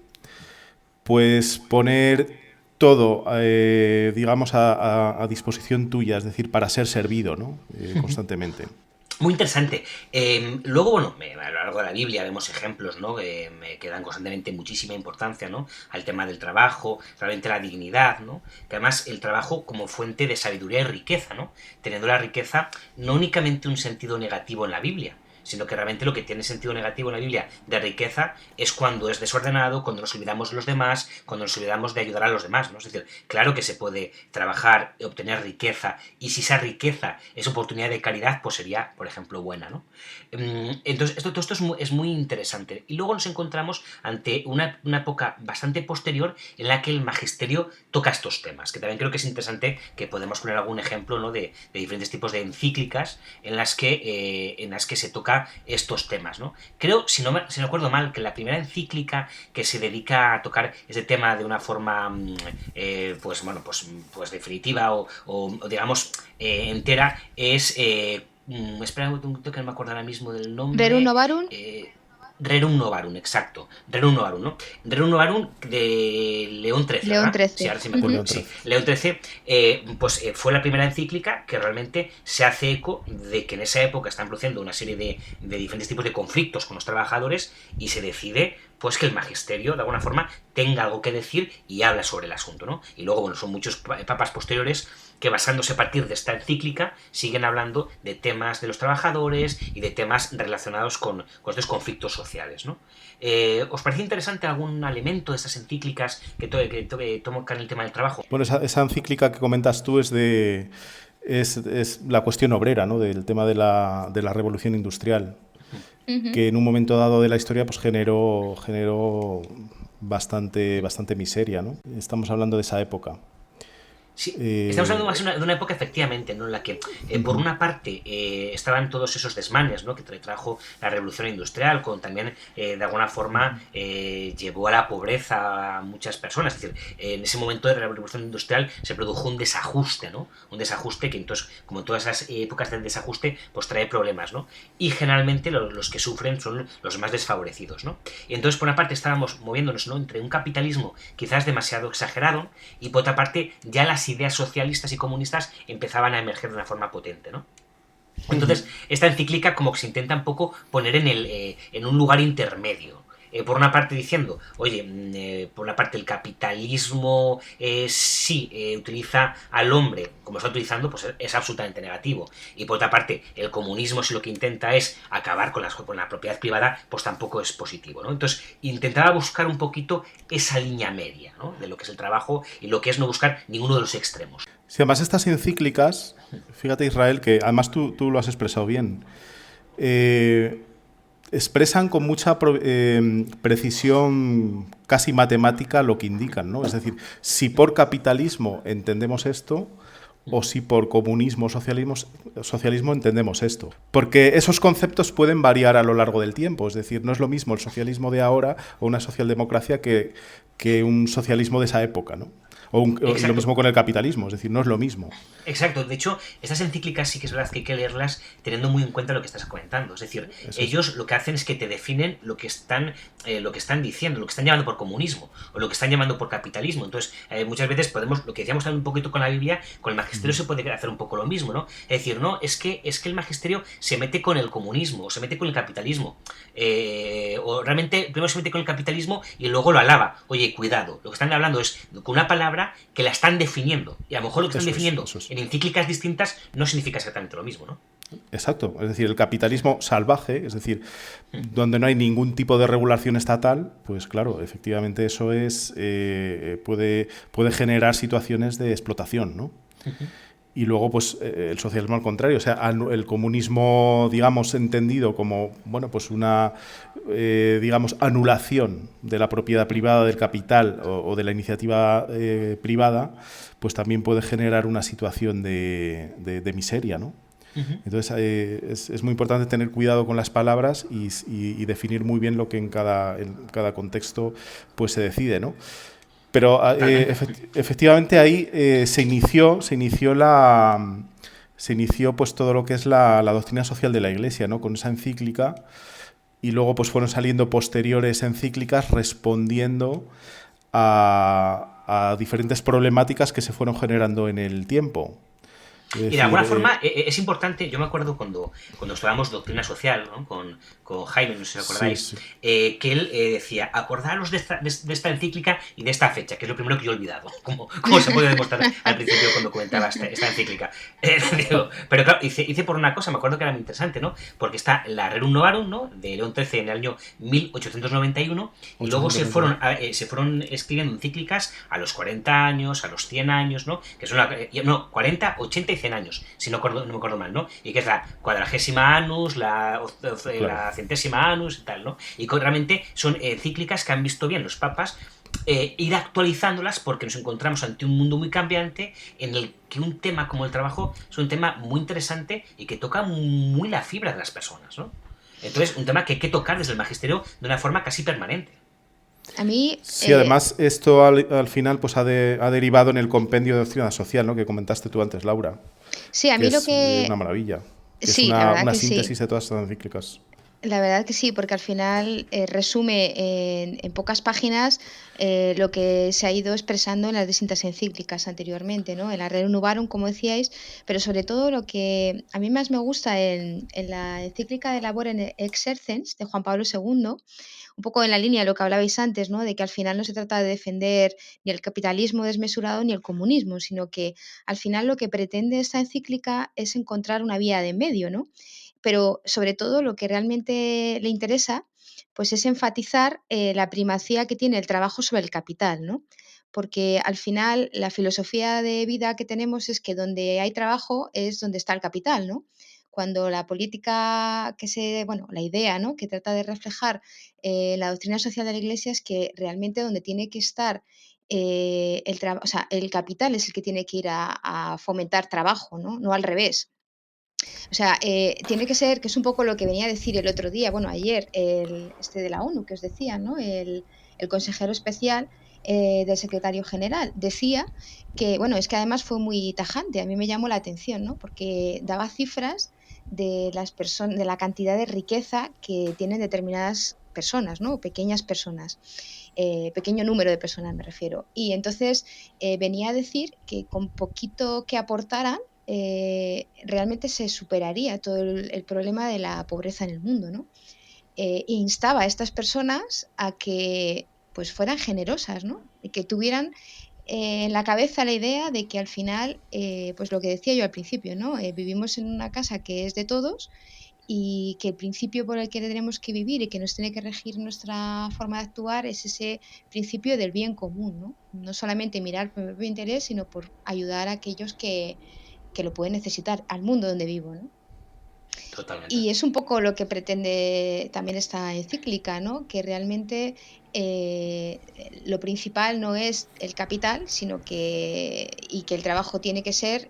pues poner todo, digamos, a disposición tuya, es decir, para ser servido, ¿no? Constantemente. muy interesante. Luego, bueno, a lo largo de la Biblia vemos ejemplos, ¿no? Que dan constantemente muchísima importancia, ¿no? Al tema del trabajo, realmente la dignidad, ¿no? Que además el trabajo como fuente de sabiduría y riqueza, ¿no? Teniendo la riqueza no únicamente un sentido negativo en la Biblia, sino que realmente lo que tiene sentido negativo en la Biblia de riqueza es cuando es desordenado, cuando nos olvidamos de los demás, cuando nos olvidamos de ayudar a los demás, ¿no? Es decir, claro que se puede trabajar y obtener riqueza, y si esa riqueza es oportunidad de caridad, pues sería, por ejemplo, buena, ¿no? Entonces, todo esto es muy interesante. Y luego nos encontramos ante una época bastante posterior en la que el magisterio toca estos temas, que también creo que es interesante, que podemos poner algún ejemplo, ¿no? de diferentes tipos de encíclicas en las que se toca estos temas, ¿no? Creo, si no recuerdo mal, que la primera encíclica que se dedica a tocar este tema de una forma pues definitiva o digamos entera es espera un momento que no me acuerdo ahora mismo del Rerum nombre. Novarum. Rerum Novarum, exacto. Rerum Novarum, ¿no? Rerum Novarum de León XIII, León ¿verdad? Sí, ahora sí me XIII. acuerdo. León Sí, XIII. León XIII fue la primera encíclica que realmente se hace eco de que en esa época están produciendo una serie de diferentes tipos de conflictos con los trabajadores y se decide pues que el magisterio, de alguna forma, tenga algo que decir y habla sobre el asunto, ¿no? Y luego, bueno, son muchos papas posteriores que, basándose a partir de esta encíclica, siguen hablando de temas de los trabajadores y de temas relacionados con estos conflictos sociales, ¿no? ¿Os parece interesante algún elemento de estas encíclicas que tocan el tema del trabajo? Bueno, esa encíclica que comentas tú es la cuestión obrera, ¿no? Del tema de la revolución industrial, que en un momento dado de la historia pues generó bastante miseria, ¿no? Estamos hablando de esa época. Sí, estamos hablando más de una época, efectivamente, ¿no? En la que, por una parte, estaban todos esos desmanes, ¿no? Que trajo la revolución industrial, con también, de alguna forma, llevó a la pobreza a muchas personas. Es decir, en ese momento de la revolución industrial se produjo un desajuste, ¿no? Un desajuste que, entonces, como todas esas épocas del desajuste, pues trae problemas, ¿no? Y generalmente los que sufren son los más desfavorecidos, ¿no? Y entonces, por una parte, estábamos moviéndonos, ¿no? Entre un capitalismo quizás demasiado exagerado y, por otra parte, ya las ideas socialistas y comunistas empezaban a emerger de una forma potente, ¿no? Entonces, esta encíclica como que se intenta un poco poner en un lugar intermedio. por una parte diciendo, oye, por una parte el capitalismo sí utiliza al hombre como está utilizando, pues es absolutamente negativo. Y por otra parte, el comunismo si lo que intenta es acabar con la propiedad privada, pues tampoco es positivo, ¿no? Entonces, intentaba buscar un poquito esa línea media, ¿no? De lo que es el trabajo y lo que es no buscar ninguno de los extremos. Sí, además estas encíclicas, fíjate Israel, que además tú lo has expresado bien, eh, expresan con mucha precisión casi matemática lo que indican, ¿no? Es decir, si por capitalismo entendemos esto, o si por comunismo o socialismo entendemos esto. Porque esos conceptos pueden variar a lo largo del tiempo. Es decir, no es lo mismo el socialismo de ahora o una socialdemocracia que un socialismo de esa época, ¿no? O lo mismo con el capitalismo, es decir, no es lo mismo. Exacto, de hecho, estas encíclicas sí que es verdad que hay que leerlas teniendo muy en cuenta lo que estás comentando. Es decir, ellos lo que hacen es que te definen lo que están diciendo, lo que están llamando por comunismo o lo que están llamando por capitalismo. Entonces, muchas veces podemos, lo que decíamos también un poquito con la Biblia, con el magisterio se puede hacer un poco lo mismo, ¿no? Es decir, no, es que el magisterio se mete con el comunismo o se mete con el capitalismo. O realmente primero se mete con el capitalismo y luego lo alaba. Oye, cuidado, lo que están hablando es con una palabra que la están definiendo. Y a lo mejor lo que están definiendo en encíclicas distintas no significa exactamente lo mismo, ¿no? Exacto, es decir, el capitalismo salvaje, es decir, donde no hay ningún tipo de regulación estatal, pues claro, efectivamente eso es puede generar situaciones de explotación, ¿no? Y luego, pues, el socialismo al contrario, o sea, el comunismo, digamos, entendido como, bueno, pues una, digamos, anulación de la propiedad privada del capital o de la iniciativa privada, pues también puede generar una situación de miseria, ¿no? Entonces, es muy importante tener cuidado con las palabras y definir muy bien lo que en cada contexto pues se decide, ¿no? Pero efectivamente ahí se inició pues todo lo que es la doctrina social de la Iglesia, ¿no? Con esa encíclica, y luego pues fueron saliendo posteriores encíclicas respondiendo a diferentes problemáticas que se fueron generando en el tiempo. Y de alguna forma es importante, yo me acuerdo cuando estudiábamos doctrina social, ¿no? con Jaime, no sé si os acordáis, Sí. que él decía, acordaros de esta encíclica y de esta fecha, que es lo primero que yo he olvidado, como se puede demostrar al principio cuando comentaba esta encíclica. Pero claro, hice por una cosa, me acuerdo que era muy interesante, ¿no? Porque está la Rerum Novarum, ¿no? De León XIII en el año 1891, y luego se fueron escribiendo encíclicas a los 40 años, a los 100 años, ¿no? Que son 40, 80 y 100 años, si no me acuerdo mal, ¿no? Y que es la 40ª Annus, la 100ª Annus y tal, ¿no? Y que realmente son encíclicas que han visto bien los papas ir actualizándolas porque nos encontramos ante un mundo muy cambiante en el que un tema como el trabajo es un tema muy interesante y que toca muy la fibra de las personas, ¿no? Entonces, un tema que hay que tocar desde el magisterio de una forma casi permanente. A mí... Sí, además esto al final pues ha derivado en el compendio de doctrina social, ¿no? Que comentaste tú antes, Laura. Sí, a mí lo Es que... una maravilla. Que Sí, es la verdad una que síntesis sí. de todas estas encíclicas. La verdad que sí, porque al final resume en pocas páginas lo que se ha ido expresando en las distintas encíclicas anteriormente, ¿no? En la Rerum Novarum, como decíais, pero sobre todo lo que a mí más me gusta en la encíclica de Labor en Exercens de Juan Pablo II, un poco en la línea de lo que hablabais antes, ¿no? De que al final no se trata de defender ni el capitalismo desmesurado ni el comunismo, sino que al final lo que pretende esta encíclica es encontrar una vía de en medio, ¿no? Pero sobre todo lo que realmente le interesa, pues es enfatizar la primacía que tiene el trabajo sobre el capital, ¿no? Porque al final la filosofía de vida que tenemos es que donde hay trabajo es donde está el capital, ¿no? Cuando la política bueno, la idea, ¿no? Que trata de reflejar la doctrina social de la Iglesia es que realmente donde tiene que estar o sea, el capital es el que tiene que ir a fomentar trabajo, ¿no? No al revés. O sea, tiene que ser, que es un poco lo que venía a decir el otro día, bueno, ayer, este de la ONU que os decía, ¿no? El consejero especial del secretario general decía que, bueno, es que además fue muy tajante, a mí me llamó la atención, ¿no? Porque daba cifras de las personas, de la cantidad de riqueza que tienen determinadas personas, ¿no? Pequeñas personas, pequeño número de personas me refiero. Y entonces venía a decir que con poquito que aportaran, realmente se superaría todo el problema de la pobreza en el mundo, ¿no? instaba a estas personas a que pues fueran generosas, ¿no? Y que tuvieran en la cabeza la idea de que al final, pues lo que decía yo al principio, ¿no? Vivimos en una casa que es de todos y que el principio por el que tenemos que vivir y que nos tiene que regir nuestra forma de actuar es ese principio del bien común, ¿no? No solamente mirar por mi propio interés, sino por ayudar a aquellos que lo pueden necesitar, al mundo donde vivo, ¿no? Totalmente. Y es un poco lo que pretende también esta encíclica, ¿no? Que realmente lo principal no es el capital, sino y que el trabajo tiene que ser,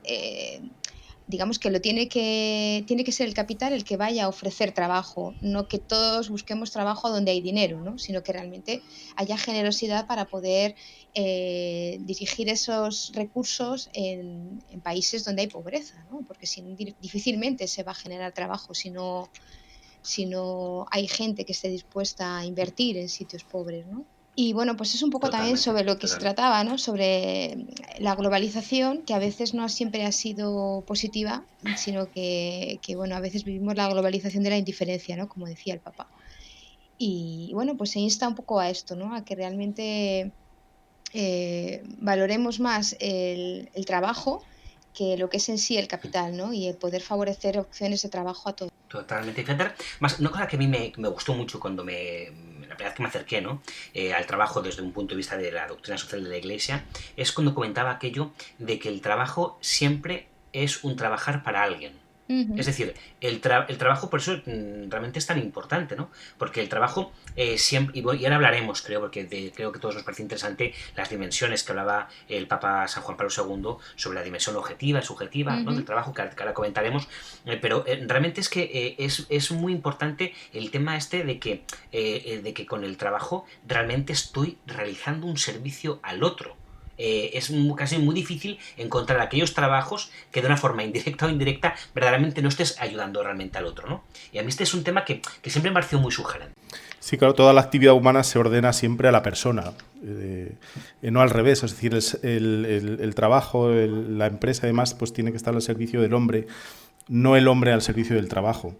digamos que tiene que ser el capital el que vaya a ofrecer trabajo, no que todos busquemos trabajo donde hay dinero, ¿no? Sino que realmente haya generosidad para poder dirigir esos recursos en países donde hay pobreza, ¿no? Porque difícilmente se va a generar trabajo si no hay gente que esté dispuesta a invertir en sitios pobres, ¿no? Y bueno, pues es un poco también Totalmente. sobre lo que se Totalmente. trataba, ¿no? Sobre la globalización, que a veces no siempre ha sido positiva, sino que bueno, a veces vivimos la globalización de la indiferencia, ¿no? Como decía el Papa. Y bueno, pues se insta un poco a esto, ¿no? A que realmente valoremos más el trabajo que lo que es en sí el capital, ¿no? Y el poder favorecer opciones de trabajo a todos. Totalmente. Fíjate, más, una cosa que a mí me gustó mucho cuando la primera vez que me acerqué, ¿no? Al trabajo desde un punto de vista de la doctrina social de la Iglesia, es cuando comentaba aquello de que el trabajo siempre es un trabajar para alguien. Es Ujú. decir, el trabajo por eso realmente es tan importante, ¿no? Porque el trabajo siempre, y ahora hablaremos, creo, porque creo que a todos nos parece interesante las dimensiones que hablaba el Papa San Juan Pablo II sobre la dimensión objetiva y subjetiva, ¿no? Del Ujú. trabajo, que ahora comentaremos, pero realmente es que es muy importante el tema este de que con el trabajo realmente estoy realizando un servicio al otro. Es casi muy difícil encontrar aquellos trabajos que de una forma indirecta o indirecta verdaderamente no estés ayudando realmente al otro, ¿no? Y a mí este es un tema que siempre me ha parecido muy sugerente. Sí, claro, toda la actividad humana se ordena siempre a la persona, no al revés. Es decir, el trabajo, la empresa, además, pues tiene que estar al servicio del hombre, no el hombre al servicio del trabajo.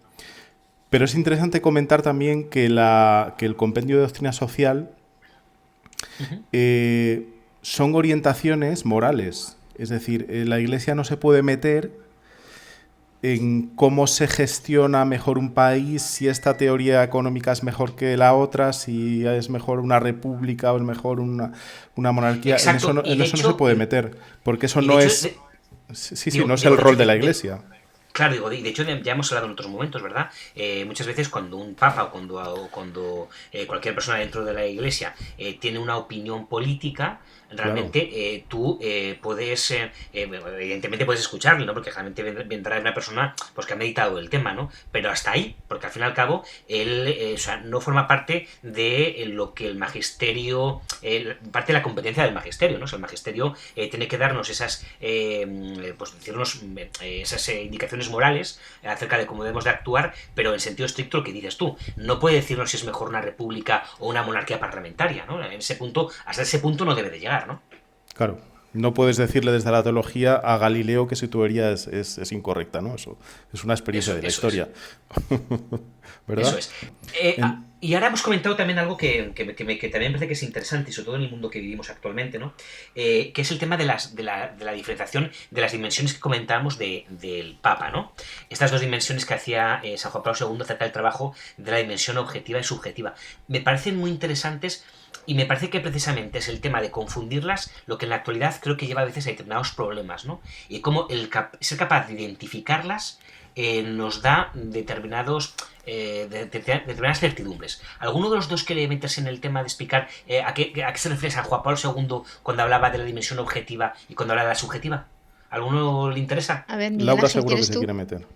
Pero es interesante comentar también que el compendio de doctrina social Uh-huh. son orientaciones morales. Es decir, la Iglesia no se puede meter en cómo se gestiona mejor un país, si esta teoría económica es mejor que la otra, si es mejor una república o es mejor una monarquía. Exacto, y En de eso no se hecho, puede meter, porque eso y de no hecho es... Sí, sí, digo, no es el digo, de hecho, rol de la Iglesia. claro, digo, de hecho ya hemos hablado en otros momentos, ¿verdad? Muchas veces cuando un papa o cuando cualquier persona dentro de la iglesia tiene una opinión política, Claro. realmente tú puedes, evidentemente puedes escucharle, ¿no? Porque realmente vendrá una persona pues que ha meditado el tema, ¿no? Pero hasta ahí, porque al fin y al cabo él o sea, no forma parte de lo que el magisterio, parte de la competencia del magisterio, ¿no? O sea, el magisterio tiene que darnos esas, pues decirnos esas indicaciones morales acerca de cómo debemos de actuar, pero en sentido estricto lo que dices tú, no puede decirnos si es mejor una república o una monarquía parlamentaria, ¿no? En ese punto, hasta ese punto no debe de llegar, ¿no? Claro. No puedes decirle desde la teología a Galileo que su teoría es incorrecta, ¿no? Eso es una experiencia de la Eso es. historia. Eso ¿Verdad? es. En- Y ahora hemos comentado también algo que también me parece que es interesante, y sobre todo en el mundo que vivimos actualmente, ¿no? Que es el tema de la diferenciación de las dimensiones que comentábamos del Papa, ¿no? Estas dos dimensiones que hacía San Juan Pablo II acerca del trabajo de la dimensión objetiva y subjetiva. Me parecen muy interesantes y me parece que precisamente es el tema de confundirlas lo que en la actualidad creo que lleva a veces a determinados problemas, ¿no? Y cómo ser capaz de identificarlas nos da determinadas certidumbres. ¿Alguno de los dos quiere meterse en el tema de explicar a qué se refiere San Juan Pablo II cuando hablaba de la dimensión objetiva y cuando hablaba de la subjetiva? ¿Alguno le interesa? A ver, Miguel Laura Ángel, seguro que ¿quieres se quiere tú? meter.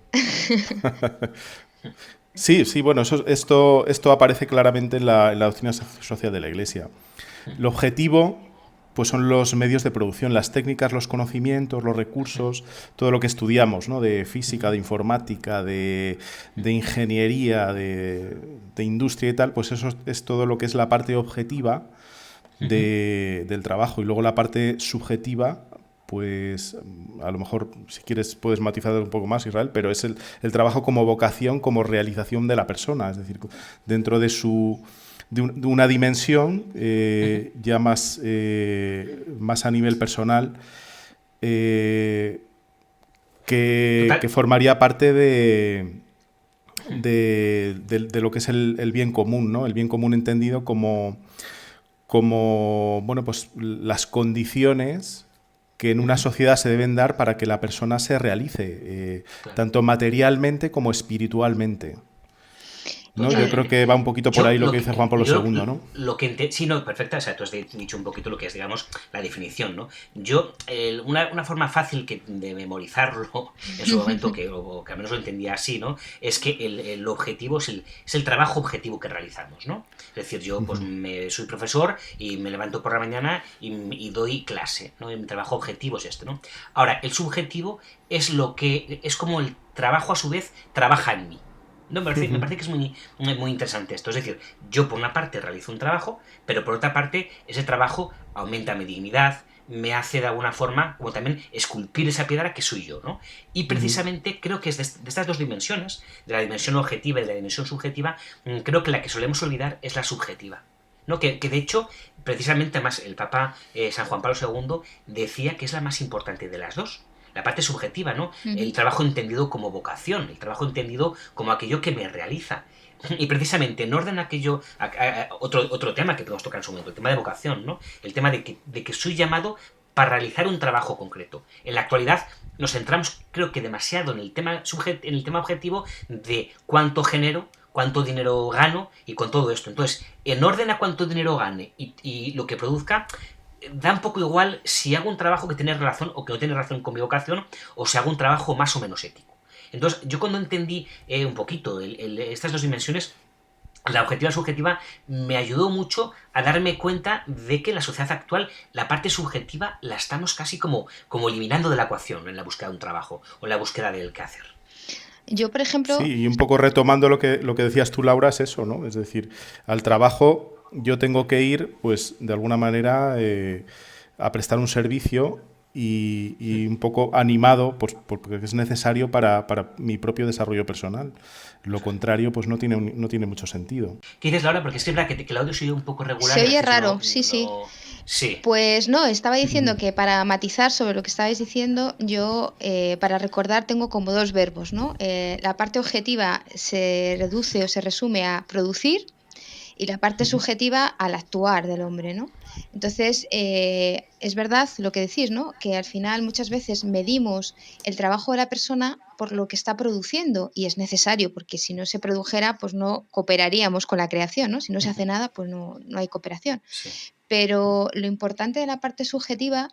Sí, sí, bueno, esto aparece claramente en la doctrina social de la Iglesia. El objetivo, pues son los medios de producción, las técnicas, los conocimientos, los recursos, todo lo que estudiamos, ¿no? De física, de informática, de ingeniería, de industria y tal, pues eso es todo lo que es la parte objetiva del trabajo. Y luego la parte subjetiva, pues a lo mejor, si quieres, puedes matizar un poco más, Israel, pero es el trabajo como vocación, como realización de la persona, es decir, dentro de de una dimensión ya más a nivel personal, que formaría parte de lo que es el bien común, ¿no? El bien común entendido como bueno, pues las condiciones que en una sociedad se deben dar para que la persona se realice, tanto materialmente como espiritualmente, ¿no? Yo creo que va un poquito por ahí lo que dice Juan Pablo II, ¿no? Sí, no, perfecta, o sea, tú has dicho un poquito lo que es, digamos, la definición, ¿no? Yo, una forma fácil de memorizarlo, en su momento, o que al menos lo entendía así, ¿no? Es que el objetivo es el trabajo objetivo que realizamos, ¿no? Es decir, yo pues soy profesor y me levanto por la mañana y doy clase, ¿no? Mi trabajo objetivo es este, ¿no? Ahora, el subjetivo es como el trabajo a su vez trabaja en mí. No, me parece que es muy interesante esto. Es decir, yo por una parte realizo un trabajo, pero por otra parte ese trabajo aumenta mi dignidad, me hace de alguna forma como también esculpir esa piedra que soy yo, ¿no? Y precisamente creo que es de estas dos dimensiones, de la dimensión objetiva y de la dimensión subjetiva, creo que la que solemos olvidar es la subjetiva, ¿no? Que de hecho, precisamente además el Papa San Juan Pablo II decía que es la más importante de las dos. La parte subjetiva, ¿no? El trabajo entendido como vocación, el trabajo entendido como aquello que me realiza. Y precisamente en orden a aquello, otro tema que podemos tocar en su momento, el tema de vocación, ¿no? El tema de que soy llamado para realizar un trabajo concreto. En la actualidad nos centramos, creo que demasiado en el tema objetivo de cuánto genero, cuánto dinero gano y con todo esto. Entonces, en orden a cuánto dinero gane y lo que produzca, da un poco igual si hago un trabajo que tiene relación o que no tiene relación con mi vocación, o si hago un trabajo más o menos ético. Entonces, yo cuando entendí un poquito estas dos dimensiones, la objetiva y subjetiva, me ayudó mucho a darme cuenta de que en la sociedad actual la parte subjetiva la estamos casi como eliminando de la ecuación en la búsqueda de un trabajo o en la búsqueda del quehacer. Yo, por ejemplo... Sí, y un poco retomando lo que decías tú, Laura, es eso, ¿no? Es decir, al trabajo yo tengo que ir, pues, de alguna manera a prestar un servicio y un poco animado, pues, porque es necesario para mi propio desarrollo personal. Lo contrario, pues no tiene mucho sentido. ¿Qué dices, Laura? Porque es verdad que el audio se oye un poco regular. Se oye raro, sí. Sí. Pues no, estaba diciendo que para matizar sobre lo que estabais diciendo, yo para recordar tengo como dos verbos, ¿no? La parte objetiva se reduce o se resume a producir y la parte subjetiva al actuar del hombre, ¿no? Entonces, es verdad lo que decís, ¿no? Que al final muchas veces medimos el trabajo de la persona por lo que está produciendo y es necesario, porque si no se produjera, pues no cooperaríamos con la creación, ¿no? Si no se hace nada, pues no hay cooperación. Sí. Pero lo importante de la parte subjetiva,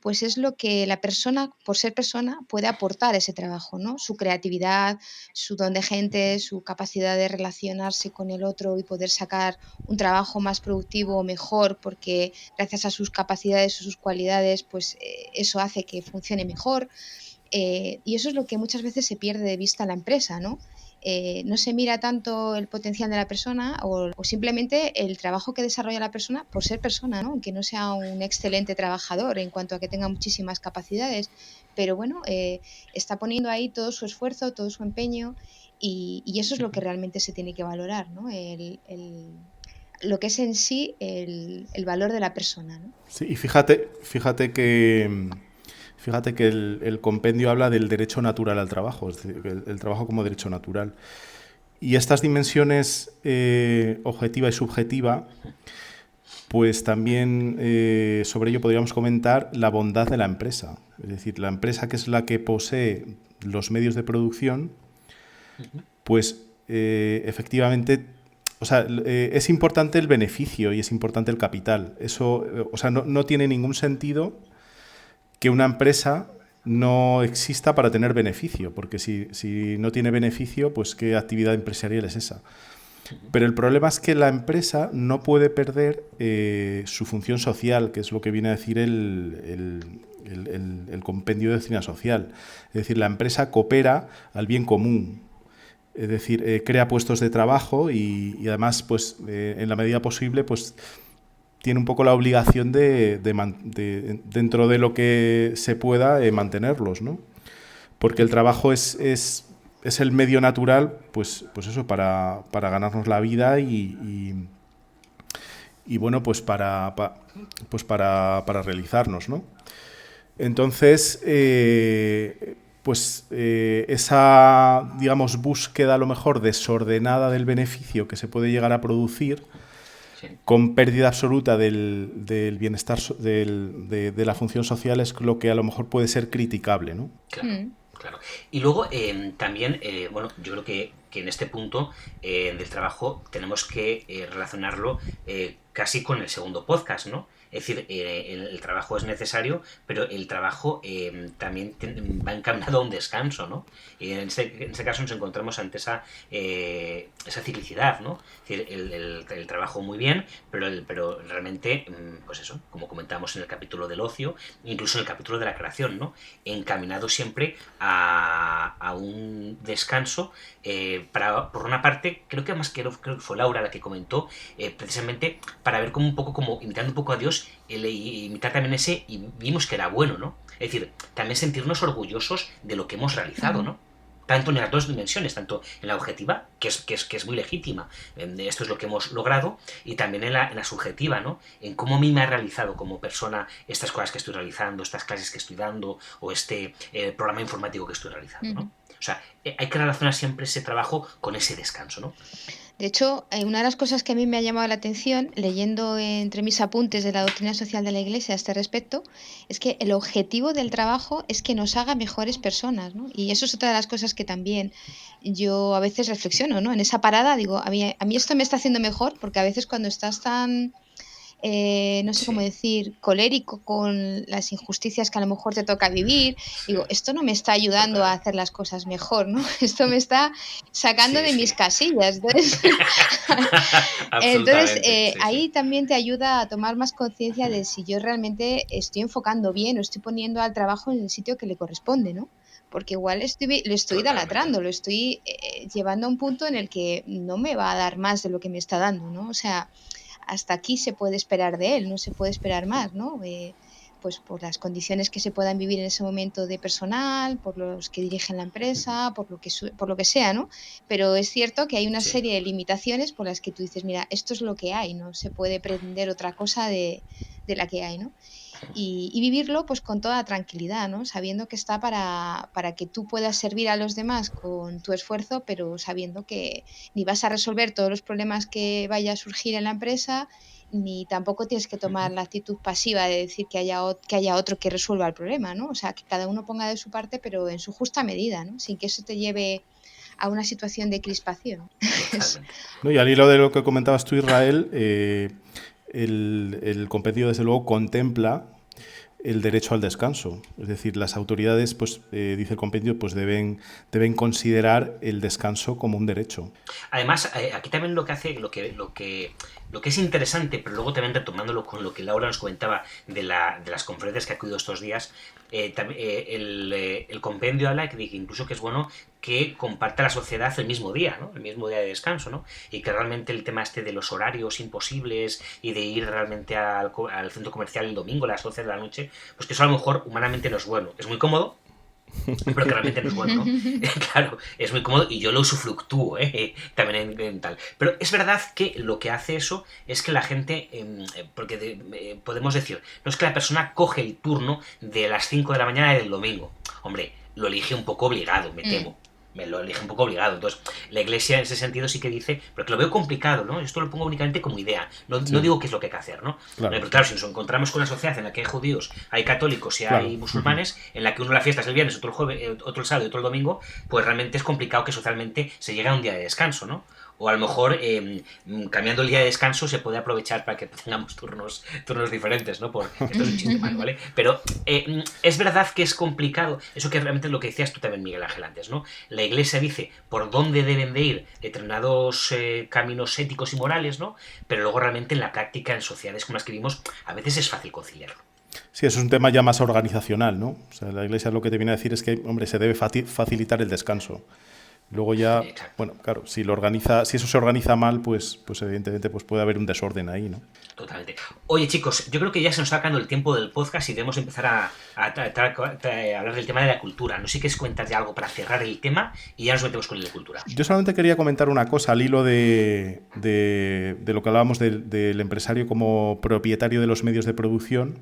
pues es lo que la persona, por ser persona, puede aportar a ese trabajo, ¿no? Su creatividad, su don de gente, su capacidad de relacionarse con el otro y poder sacar un trabajo más productivo o mejor, porque gracias a sus capacidades o sus cualidades, pues eso hace que funcione mejor. Y eso es lo que muchas veces se pierde de vista en la empresa, ¿no? No se mira tanto el potencial de la persona o simplemente el trabajo que desarrolla la persona por ser persona, ¿no? Aunque no sea un excelente trabajador en cuanto a que tenga muchísimas capacidades, pero bueno, está poniendo ahí todo su esfuerzo, todo su empeño y eso es lo que realmente se tiene que valorar, ¿no? Lo que es en sí el valor de la persona, ¿no? Sí, y fíjate que el compendio habla del derecho natural al trabajo, es decir, el trabajo como derecho natural. Y estas dimensiones objetiva y subjetiva, pues también sobre ello podríamos comentar la bondad de la empresa. Es decir, la empresa, que es la que posee los medios de producción, pues efectivamente, o sea, es importante el beneficio y es importante el capital. Eso, o sea, no tiene ningún sentido que una empresa no exista para tener beneficio, porque si no tiene beneficio, pues ¿qué actividad empresarial es esa? Pero el problema es que la empresa no puede perder su función social, que es lo que viene a decir el compendio de doctrina social. Es decir, la empresa coopera al bien común. Es decir, crea puestos de trabajo y además, pues, en la medida posible, pues, tiene un poco la obligación de dentro de lo que se pueda, mantenerlos, ¿no? Porque el trabajo es el medio natural, pues eso, para ganarnos la vida y bueno, pues para realizarnos, ¿no? Entonces, esa, digamos, búsqueda a lo mejor desordenada del beneficio que se puede llegar a producir, sí, con pérdida absoluta del bienestar, de la función social, es lo que a lo mejor puede ser criticable, ¿no? Claro. Claro. Y luego también, bueno, yo creo que en este punto del trabajo tenemos que relacionarlo casi con el segundo podcast, ¿no? Es decir, el trabajo es necesario, pero el trabajo también va encaminado a un descanso, ¿no? Y en este caso nos encontramos ante esa ciclicidad, ¿no? Es decir, el trabajo muy bien, pero realmente, pues eso, como comentamos en el capítulo del ocio, incluso en el capítulo de la creación, ¿no? Encaminado siempre a un descanso, por una parte, creo que fue Laura la que comentó, precisamente para ver como un poco, como imitando un poco a Dios, imitar también ese, y vimos que era bueno, ¿no? Es decir, también sentirnos orgullosos de lo que hemos realizado, ¿no? Tanto en las dos dimensiones, tanto en la objetiva, que es muy legítima, esto es lo que hemos logrado, y también en la subjetiva, ¿no? En cómo a mí me ha realizado como persona estas cosas que estoy realizando, estas clases que estoy dando, o este programa informático que estoy realizando, ¿no? O sea, hay que relacionar siempre ese trabajo con ese descanso, ¿no? De hecho, una de las cosas que a mí me ha llamado la atención, leyendo entre mis apuntes de la doctrina social de la Iglesia a este respecto, es que el objetivo del trabajo es que nos haga mejores personas, ¿no? Y eso es otra de las cosas que también yo a veces reflexiono, ¿no? En esa parada digo, a mí esto me está haciendo mejor, porque a veces cuando estás tan... no sé cómo decir, colérico con las injusticias que a lo mejor te toca vivir, digo, esto no me está ayudando a hacer las cosas mejor, ¿no? Esto me está sacando de mis casillas. Entonces ahí también te ayuda a tomar más conciencia de si yo realmente estoy enfocando bien o estoy poniendo al trabajo en el sitio que le corresponde, ¿no? Porque igual lo estoy idolatrando, lo estoy llevando a un punto en el que no me va a dar más de lo que me está dando, ¿no? O sea, hasta aquí se puede esperar de él, no se puede esperar más, ¿no? Pues por las condiciones que se puedan vivir en ese momento de personal, por los que dirigen la empresa, por lo que sea, ¿no? Pero es cierto que hay una serie de limitaciones por las que tú dices, mira, esto es lo que hay, no se puede pretender otra cosa de la que hay, ¿no? Y vivirlo pues con toda tranquilidad, ¿no? Sabiendo que está para que tú puedas servir a los demás con tu esfuerzo, pero sabiendo que ni vas a resolver todos los problemas que vaya a surgir en la empresa, ni tampoco tienes que tomar la actitud pasiva de decir que haya otro que resuelva el problema, ¿no? O sea, que cada uno ponga de su parte, pero en su justa medida, ¿no? Sin que eso te lleve a una situación de crispación. No, y al hilo de lo que comentabas tú, Israel, el compendio desde luego contempla el derecho al descanso. Es decir, las autoridades, pues dice el compendio, pues deben considerar el descanso como un derecho. Además, aquí también lo que es interesante, pero luego también retomándolo con lo que Laura nos comentaba de las conferencias que ha acudido estos días, el compendio habla que incluso que es bueno que comparta la sociedad el mismo día, ¿no? El mismo día de descanso, ¿no? Y que realmente el tema de los horarios imposibles y de ir realmente al centro comercial el domingo a las 12 de la noche, pues que eso a lo mejor humanamente no es bueno. Es muy cómodo, pero que realmente no es bueno, ¿no? Claro, es muy cómodo y yo lo usufructúo, también en tal. Pero es verdad que lo que hace eso es que la gente, porque podemos decir, no es que la persona coge el turno de las 5 de la mañana del domingo. Hombre, lo elige un poco obligado, me temo. Me lo elige un poco obligado. Entonces, la Iglesia en ese sentido sí que dice, porque lo veo complicado, ¿no? Esto lo pongo únicamente como idea. No digo qué es lo que hay que hacer, ¿no? Claro. Pero claro, si nos encontramos con una sociedad en la que hay judíos, hay católicos y hay musulmanes, en la que uno la fiesta es el viernes, otro el jueves, otro el sábado y otro el domingo, pues realmente es complicado que socialmente se llegue a un día de descanso, ¿no? O a lo mejor cambiando el día de descanso se puede aprovechar para que tengamos turnos diferentes, ¿no? Esto es un chiste malo, ¿vale? Pero es verdad que es complicado, eso que realmente es lo que decías tú también, Miguel Ángel, antes, ¿no? La Iglesia dice por dónde deben de ir determinados caminos éticos y morales, ¿no? Pero luego realmente en la práctica, en sociedades como las que vivimos, a veces es fácil conciliarlo. Sí, eso es un tema ya más organizacional, ¿no? O sea, la Iglesia lo que te viene a decir es que, hombre, se debe facilitar el descanso. Luego ya, Exacto. bueno, claro, si eso se organiza mal, pues evidentemente pues puede haber un desorden ahí, ¿no? Totalmente. Oye, chicos, yo creo que ya se nos está acabando el tiempo del podcast y debemos empezar a hablar del tema de la cultura. No sé si quieres cuentas ya algo para cerrar el tema y ya nos metemos con el de cultura. Yo solamente quería comentar una cosa al hilo de lo que hablábamos del empresario como propietario de los medios de producción.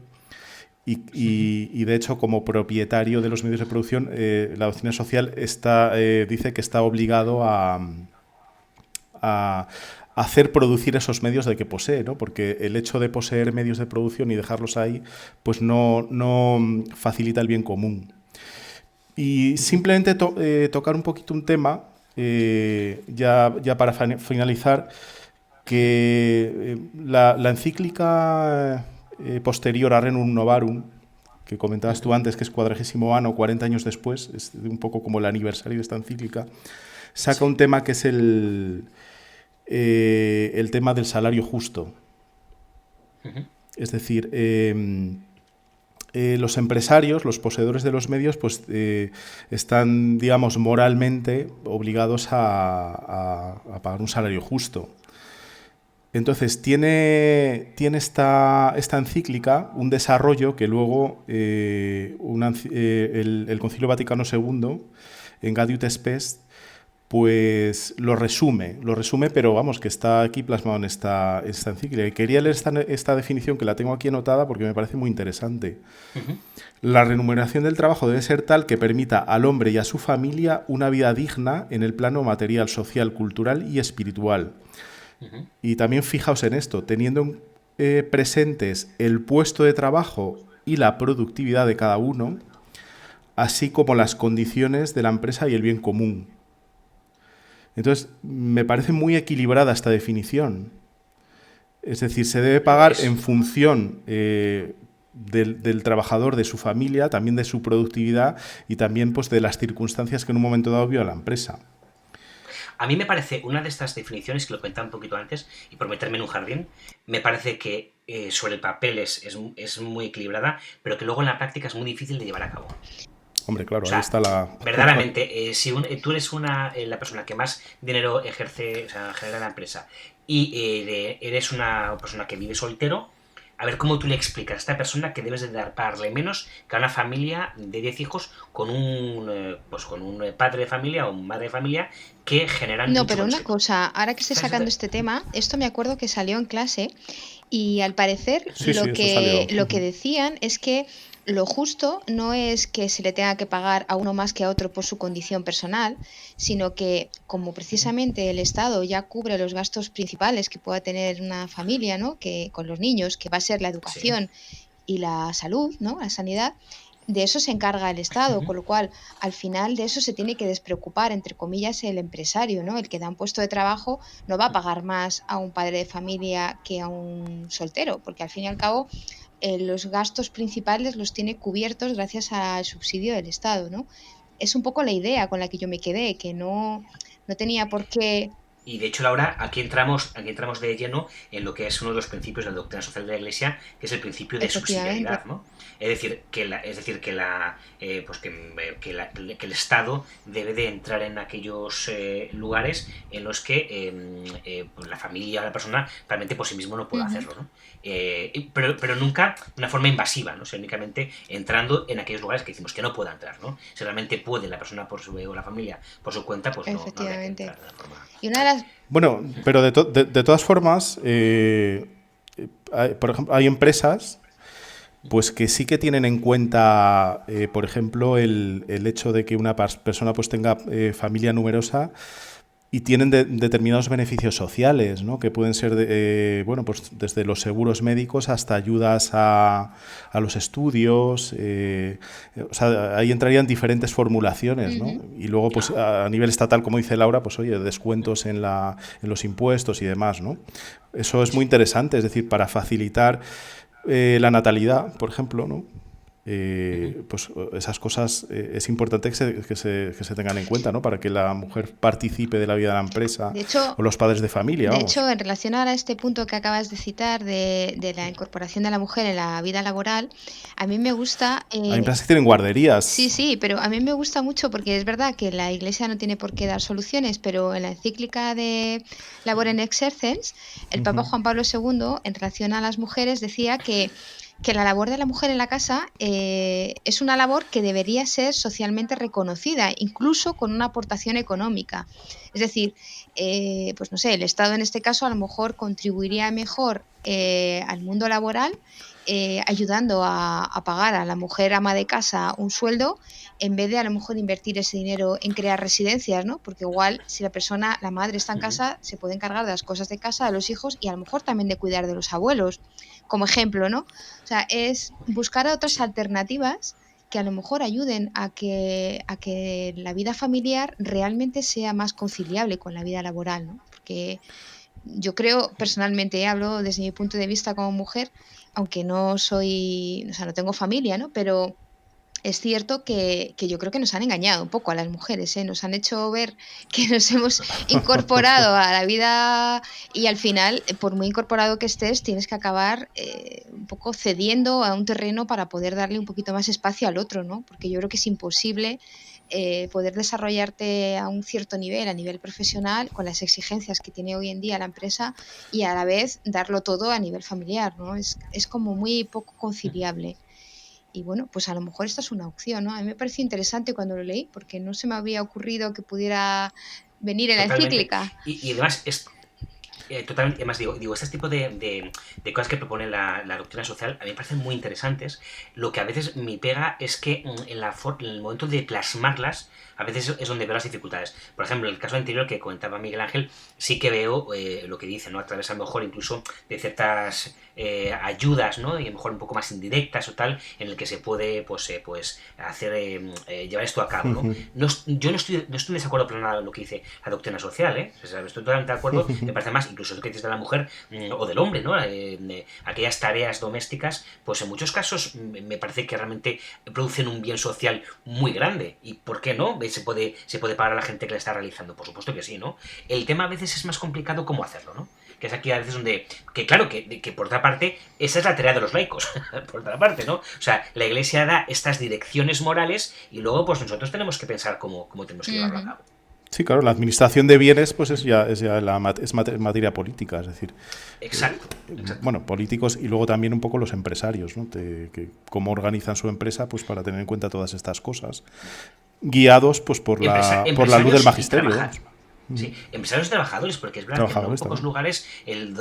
Y de hecho, como propietario de los medios de producción, la doctrina social dice que está obligado a hacer producir esos medios de que posee, ¿no? Porque el hecho de poseer medios de producción y dejarlos ahí, pues no facilita el bien común. Y simplemente tocar un poquito un tema, ya para finalizar, que la encíclica posterior a Rerum Novarum, que comentabas tú antes, que es 40º ano, 40 años después, es un poco como el aniversario de esta encíclica, saca un tema que es el tema del salario justo. Es decir, los empresarios, los poseedores de los medios, pues están, digamos, moralmente obligados a pagar un salario justo. Entonces, tiene esta encíclica un desarrollo que luego el Concilio Vaticano II, en Gaudium et Spes, pues lo resume, pero vamos, que está aquí plasmado en esta encíclica. Y quería leer esta definición, que la tengo aquí anotada porque me parece muy interesante. La remuneración del trabajo debe ser tal que permita al hombre y a su familia una vida digna en el plano material, social, cultural y espiritual. Y también fijaos en esto, teniendo presentes el puesto de trabajo y la productividad de cada uno, así como las condiciones de la empresa y el bien común. Entonces, me parece muy equilibrada esta definición. Es decir, se debe pagar en función del trabajador, de su familia, también de su productividad y también pues, de las circunstancias que en un momento dado vive la empresa. A mí me parece una de estas definiciones, que lo comentaba un poquito antes, y por meterme en un jardín, me parece que sobre el papel es muy equilibrada, pero que luego en la práctica es muy difícil de llevar a cabo. Hombre, claro, O sea, ahí está la... verdaderamente, si tú eres la persona que más dinero ejerce, o sea, genera en la empresa, y eres una persona que vive soltero, a ver cómo tú le explicas a esta persona que debes de pagarle menos que a una familia de 10 hijos con un padre de familia o madre de familia que generan No, mucho pero una consumo. cosa, ahora que estoy ¿Sabes? sacando este tema, esto me acuerdo que salió en clase y al parecer Sí, eso salió. lo que decían es que lo justo no es que se le tenga que pagar a uno más que a otro por su condición personal, sino que como precisamente el Estado ya cubre los gastos principales que pueda tener una familia, ¿no? Que con los niños, que va a ser la Sí. educación y la salud, ¿no? La sanidad, de eso se encarga el Estado, con lo cual al final de eso se tiene que despreocupar, entre comillas, el empresario, ¿no? El que da un puesto de trabajo no va a pagar más a un padre de familia que a un soltero, porque al fin y al cabo los gastos principales los tiene cubiertos gracias al subsidio del Estado, ¿no? Es un poco la idea con la que yo me quedé, que no tenía por qué. Y de hecho, Laura, aquí entramos de lleno en lo que es uno de los principios de la doctrina social de la Iglesia, que es el principio de Efectivamente. subsidiariedad, ¿no? Es decir, que el Estado debe de entrar en aquellos lugares en los que pues la familia o la persona realmente por sí mismo no puede Ujú. hacerlo, ¿no? Pero nunca de una forma invasiva, ¿no? O sea, únicamente entrando en aquellos lugares que decimos que no pueda entrar, ¿no? Si realmente puede la persona o la familia por su cuenta, pues no habría que Efectivamente. entrar de la forma. Y una de las. Bueno, pero de todas formas, por ejemplo, hay empresas pues que sí que tienen en cuenta, por ejemplo, el hecho de que una persona pues tenga familia numerosa y tienen determinados beneficios sociales, ¿no? Que pueden ser bueno, pues desde los seguros médicos hasta ayudas a los estudios. O sea, ahí entrarían diferentes formulaciones, ¿no? Ujú. Y luego, pues a nivel estatal, como dice Laura, pues oye, descuentos en los impuestos y demás, ¿no? Eso es muy interesante, es decir, para facilitar la natalidad, por ejemplo, ¿no? pues esas cosas es importante que se tengan en cuenta, ¿no? Para que la mujer participe de la vida de la empresa De hecho, o los padres de familia, de vamos. hecho, en relación a este punto que acabas de citar de la incorporación de la mujer en la vida laboral, a mí me gusta, Hay empresas que tienen sí, guarderías. sí, pero a mí me gusta mucho porque es verdad que la Iglesia no tiene por qué dar soluciones, pero en la encíclica de Labor en Exercens, el Papa Ujú. Juan Pablo II, en relación a las mujeres, decía que la labor de la mujer en la casa es una labor que debería ser socialmente reconocida, incluso con una aportación económica. Es decir, pues no sé, el Estado en este caso a lo mejor contribuiría mejor al mundo laboral, ayudando a pagar a la mujer ama de casa un sueldo, en vez de a lo mejor invertir ese dinero en crear residencias, ¿no? Porque igual si la madre está en casa, se puede encargar de las cosas de casa, de los hijos y a lo mejor también de cuidar de los abuelos, como ejemplo, ¿no? O sea, es buscar otras Sí. alternativas que a lo mejor ayuden a que la vida familiar realmente sea más conciliable con la vida laboral, ¿no? Porque yo creo, personalmente, hablo desde mi punto de vista como mujer, aunque no soy, o sea, no tengo familia, ¿no? Pero es cierto que yo creo que nos han engañado un poco a las mujeres, ¿eh? Nos han hecho ver que nos hemos incorporado a la vida y al final, por muy incorporado que estés, tienes que acabar un poco cediendo a un terreno para poder darle un poquito más espacio al otro, ¿no? Porque yo creo que es imposible poder desarrollarte a un cierto nivel, a nivel profesional, con las exigencias que tiene hoy en día la empresa y a la vez darlo todo a nivel familiar, ¿no? Es como muy poco conciliable. Y bueno, pues a lo mejor esta es una opción, ¿no? A mí me pareció interesante cuando lo leí, porque no se me había ocurrido que pudiera venir en la Totalmente. encíclica. Y además, totalmente, además digo, este tipo de cosas que propone la doctrina social a mí me parecen muy interesantes. Lo que a veces me pega es que en el momento de plasmarlas, a veces es donde veo las dificultades. Por ejemplo, en el caso anterior que comentaba Miguel Ángel, sí que veo lo que dice, ¿no? A través a lo mejor incluso de ciertas ayudas, ¿no? Y a lo mejor un poco más indirectas o tal, en el que se puede pues hacer llevar esto a cabo, ¿no? Ujú. Yo no estoy de desacuerdo para nada con lo que dice la doctrina social, ¿eh? O sea, estoy totalmente de acuerdo, me parece más, incluso lo que dices de la mujer o del hombre, ¿no? Aquellas tareas domésticas, pues en muchos casos me parece que realmente producen un bien social muy grande. ¿Y por qué no? Se puede pagar a la gente que la está realizando, por supuesto que sí, ¿no? El tema a veces es más complicado cómo hacerlo, ¿no? Que es aquí a veces donde, que claro, que por otra parte, esa es la tarea de los laicos, por otra parte, ¿no? O sea, la Iglesia da estas direcciones morales y luego pues nosotros tenemos que pensar cómo tenemos que llevarlo a Ujú. cabo. Sí, claro, la administración de bienes pues es ya materia política, es decir, Exacto, exacto. bueno, políticos y luego también un poco los empresarios, ¿no? Que cómo organizan su empresa pues para tener en cuenta todas estas cosas, guiados pues por la luz del Empresarios y magisterio, vamos. sí, empresarios y trabajadores, porque es verdad que en no Trabajadores pocos también. lugares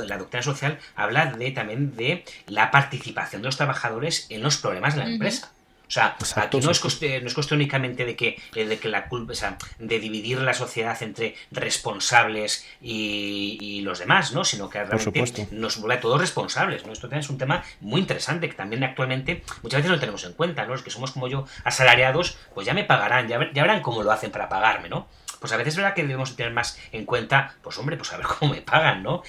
la doctrina social habla también de la participación de los trabajadores en los problemas de la Ujú. empresa. O sea, Exacto, aquí exacto. no es cuestión únicamente de que la culpa, o sea, de dividir la sociedad entre responsables y los demás, ¿no? Sino que Por realmente supuesto. nos vuelve a todos responsables, ¿no? Esto también es un tema muy interesante que también actualmente muchas veces no tenemos en cuenta, ¿no? Los que somos como yo asalariados, pues ya me pagarán, ya verán cómo lo hacen para pagarme, ¿no? Pues a veces es verdad que debemos tener más en cuenta, pues hombre, pues a ver cómo me pagan, ¿no?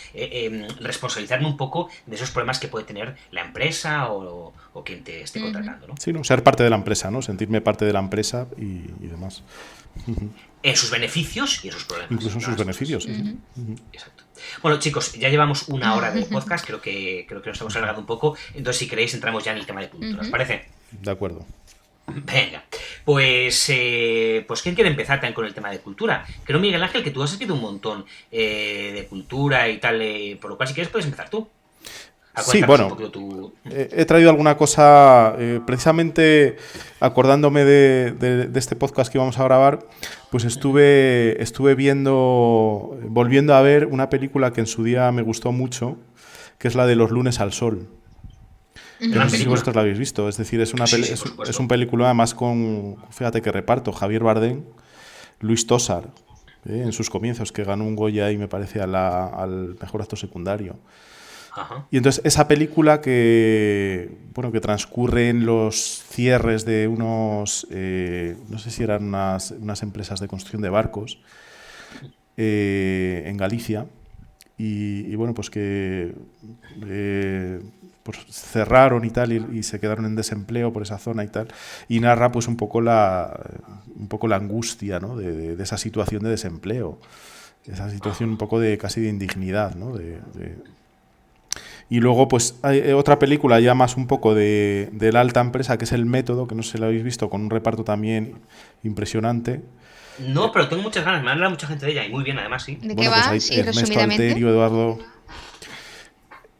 Responsabilizarme un poco de esos problemas que puede tener la empresa o quien te esté Ujú. contratando, ¿no? Sí, ¿no? Ser parte de la empresa, ¿no? Sentirme parte de la empresa y demás. En sus beneficios y en sus problemas, Incluso en no sus las dos beneficios, cosas. sí, sí. Ujú. Exacto. Bueno, chicos, ya llevamos una hora de podcast, creo que nos hemos alargado un poco, entonces si queréis entramos ya en el tema de cultura, ¿os Ujú. parece? De acuerdo. Venga, pues ¿quién quiere empezar también con el tema de cultura? Creo, Miguel Ángel, que tú has escrito un montón de cultura y tal, por lo cual si quieres puedes empezar tú. Sí, Cuéntanos un bueno, poquito tu... he traído alguna cosa, precisamente acordándome de este podcast que íbamos a grabar, pues estuve viendo, volviendo a ver una película que en su día me gustó mucho, que es la de Los lunes al sol. Que no Gran sé si película. vosotros la habéis visto. Es decir, Sí, sí, es un por supuesto. película además con, fíjate qué reparto, Javier Bardem, Luis Tosar, en sus comienzos, que ganó un Goya y me parece al mejor actor secundario. Ajá. Y entonces esa película bueno, que transcurre en los cierres de unos, no sé si eran unas empresas de construcción de barcos en Galicia. y bueno, pues que pues cerraron y tal, y se quedaron en desempleo por esa zona y tal, y narra pues un poco la angustia, ¿no? de esa situación de desempleo, esa situación un poco de casi de indignidad, ¿no? Y luego pues hay otra película ya más un poco de la alta empresa, que es El Método, que no sé si la habéis visto, con un reparto también impresionante. No, pero tengo muchas ganas, me han hablado mucha gente de ella y muy bien además, sí. ¿De qué Bueno, pues va? hay Sí, Ernesto resumidamente. Alterio, Eduardo.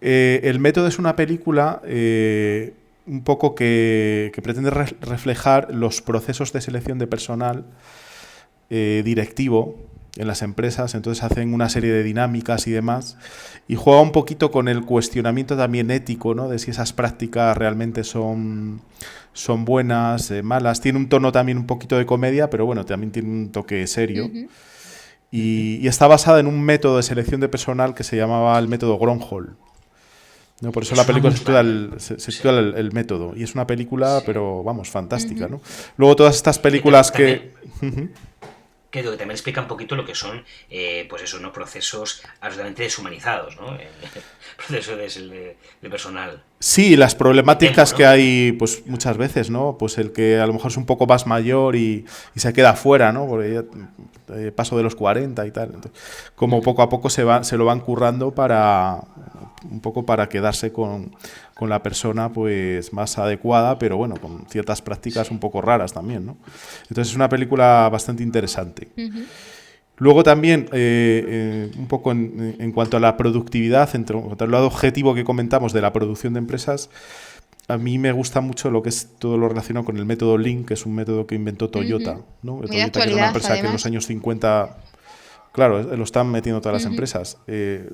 El Método es una película un poco que pretende reflejar los procesos de selección de personal directivo en las empresas. Entonces hacen una serie de dinámicas y demás, y juega un poquito con el cuestionamiento también ético, ¿no? De si esas prácticas realmente son buenas, malas. Tiene un tono también un poquito de comedia, pero bueno, también tiene un toque serio. Y está basada en un método de selección de personal que se llamaba el método Gronholm, ¿no? Por eso la película se titula el Método, y es una película, pero vamos, fantástica, ¿no? Luego todas estas películas que también explica un poquito lo que son, pues eso, ¿no? Procesos absolutamente deshumanizados, ¿no? Procesos de personal. Sí, las problemáticas ¿no? que hay, pues muchas veces, ¿no? Pues el que a lo mejor es un poco más mayor y se queda fuera, ¿no? Porque ya paso de los 40 y tal. Entonces, como poco a poco se lo van currando un poco para quedarse con la persona pues más adecuada, pero bueno, con ciertas prácticas un poco raras también, ¿no? Entonces es una película bastante interesante. Luego también, un poco en cuanto a la productividad, en cuanto al lado objetivo que comentamos de la producción de empresas, a mí me gusta mucho lo que es todo lo relacionado con el método Lean, que es un método que inventó Toyota, ¿no? Muy de Toyota, que era una actualidad, empresa que en los además. años 50... Claro, lo están metiendo todas las empresas.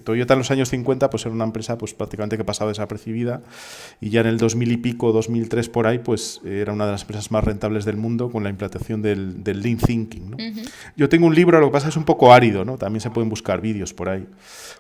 Toyota en los años 50 pues era una empresa pues prácticamente que pasaba desapercibida, y ya en el 2000 y pico, 2003 por ahí, pues era una de las empresas más rentables del mundo con la implantación del Lean Thinking, ¿no? Yo tengo un libro, lo que pasa es un poco árido, ¿no? También se pueden buscar vídeos por ahí.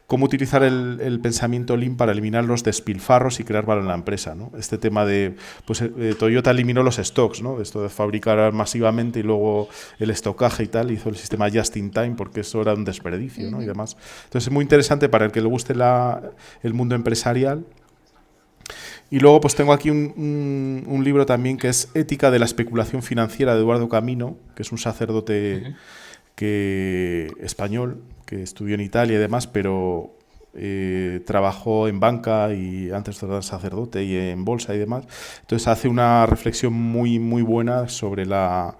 Cómo utilizar el pensamiento Lean para eliminar los despilfarros y crear valor en la empresa, ¿no? Este tema de, pues Toyota eliminó los stocks, ¿no? Esto de fabricar masivamente y luego el estocaje y tal, hizo el sistema just in time porque eso era un desperdicio, ¿no? Y demás. Entonces es muy interesante para el que le guste el mundo empresarial. Y luego pues tengo aquí un libro también que es Ética de la especulación financiera, de Eduardo Camino, que es un sacerdote español que estudió en Italia y demás, pero trabajó en banca y antes de ser sacerdote y en bolsa y demás. Entonces hace una reflexión muy muy buena sobre la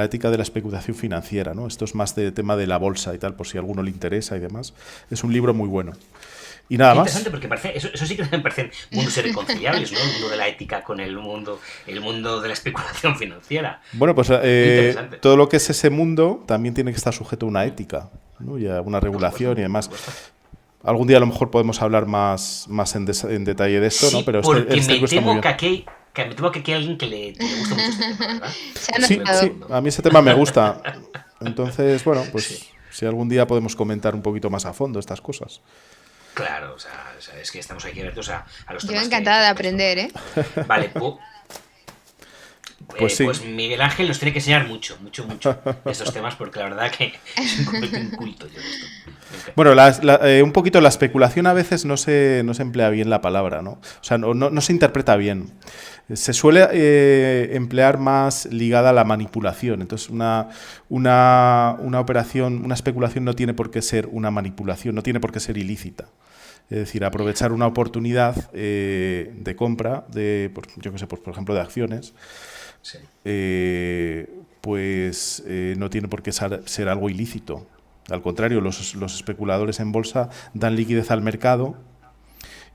ética de la especulación financiera, ¿no? Esto es más de tema de la bolsa y tal, por si a alguno le interesa y demás. Es un libro muy bueno. Y nada más. Interesante, porque parece, eso sí que me parecen mundos irreconciliables, ¿no? El mundo de la ética con el mundo de la especulación financiera. Bueno, pues todo lo que es ese mundo también tiene que estar sujeto a una ética, ¿no? Y a una regulación y demás. Algún día a lo mejor podemos hablar más en detalle de esto, sí, ¿no? Pero porque me temo que aquí hay alguien que le gusta mucho este tema, ¿verdad? Sí, a mí ese tema me gusta. Entonces, bueno, pues si algún día podemos comentar un poquito más a fondo estas cosas. Claro, o sea, es que estamos aquí abiertos a los temas. Yo encantada de aprender, ¿eh? Vale, pues sí. Pues Miguel Ángel nos tiene que enseñar mucho de estos temas, porque la verdad que es un completo inculto yo esto. Bueno, un poquito la especulación a veces no se emplea bien la palabra, ¿no? O sea, no se interpreta bien. Se suele emplear más ligada a la manipulación. Entonces, una operación, una especulación no tiene por qué ser una manipulación, no tiene por qué ser ilícita. Es decir, aprovechar una oportunidad de compra, yo qué sé, por ejemplo, de acciones, sí. pues no tiene por qué ser algo ilícito. Al contrario, los especuladores en bolsa dan liquidez al mercado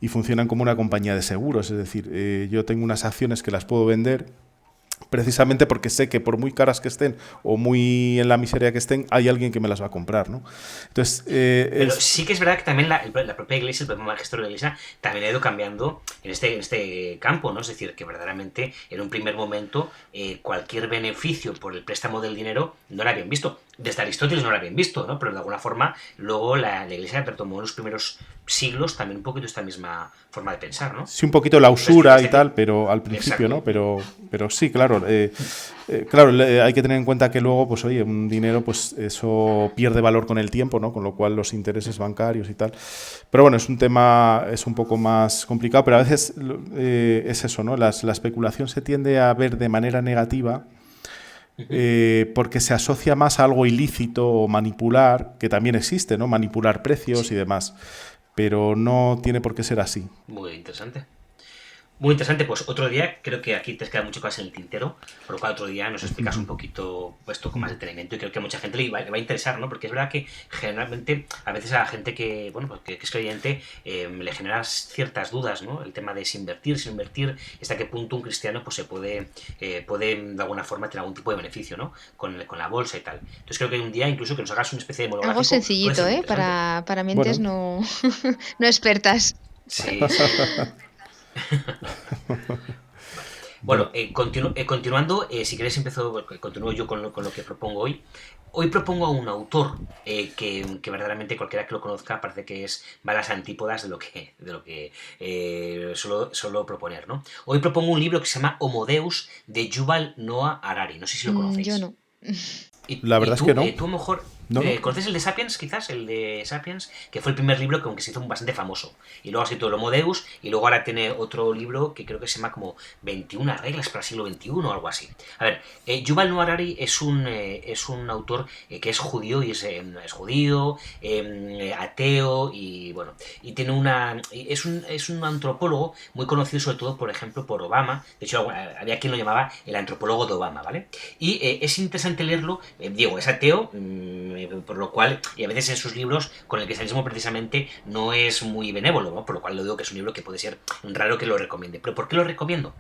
y funcionan como una compañía de seguros. Es decir, yo tengo unas acciones que las puedo vender precisamente porque sé que por muy caras que estén o muy en la miseria que estén, hay alguien que me las va a comprar, ¿no? Entonces, pero sí que es verdad que también la propia Iglesia, el propio magisterio de la Iglesia, también ha ido cambiando en este campo, ¿no? Es decir, que verdaderamente en un primer momento cualquier beneficio por el préstamo del dinero no era bien visto. desde Aristóteles no lo habían visto, ¿no? Pero de alguna forma luego la Iglesia retomó en los primeros siglos también un poquito esta misma forma de pensar, ¿no? Sí, un poquito la usura Entonces, y tal, pero al principio, exacto. ¿no? Pero sí, claro. Claro, hay que tener en cuenta que luego, pues oye, un dinero, pues eso pierde valor con el tiempo, ¿no? Con lo cual los intereses bancarios y tal. Pero bueno, es un tema, es un poco más complicado, pero a veces es eso, ¿no? La especulación se tiende a ver de manera negativa porque se asocia más a algo ilícito o manipular, que también existe, ¿no? Manipular precios y demás. Pero no tiene por qué ser así. Muy interesante. Muy interesante, pues otro día, creo que aquí te quedan muchas cosas en el tintero, por lo cual otro día nos explicas un poquito esto con más detenimiento y creo que a mucha gente le va a interesar, ¿no? Porque es verdad que generalmente, a veces a la gente que, bueno, pues que es creyente, le genera ciertas dudas, ¿no? El tema de si invertir, sin invertir, hasta qué punto un cristiano pues se puede de alguna forma tener algún tipo de beneficio, ¿no? Con la bolsa y tal. Entonces creo que un día incluso que nos hagas una especie de Algo monográfico puede sencillito, ser muy ¿eh? interesante. Para mentes Bueno. no, no expertas. Sí, sí. Vale. Bueno, Bueno, continuando, si queréis continúo yo con lo que propongo hoy. Hoy propongo a un autor que verdaderamente cualquiera que lo conozca parece que va a las antípodas de lo que suelo proponer, ¿no? Hoy propongo un libro que se llama Homo Deus de Yuval Noah Harari. No sé si lo Yo conocéis. no. Y, la y verdad es que tú, no. tú a lo mejor, No, no. ¿conoces el de Sapiens, quizás? El de Sapiens, que fue el primer libro que aunque se hizo bastante famoso. Y luego ha sido el Homo Deus, y luego ahora tiene otro libro que creo que se llama como 21 reglas para el siglo XXI o algo así. A ver, Yuval Noah Harari es un autor que es judío, y es judío, ateo, y bueno, y tiene es un antropólogo muy conocido sobre todo, por ejemplo, por Obama. De hecho, había quien lo llamaba el antropólogo de Obama, ¿vale? Y es interesante leerlo. Diego es ateo, por lo cual, y a veces en sus libros con el cristianismo precisamente no es muy benévolo, ¿no? Por lo cual lo digo que es un libro que puede ser raro que lo recomiende. ¿Pero por qué lo recomiendo?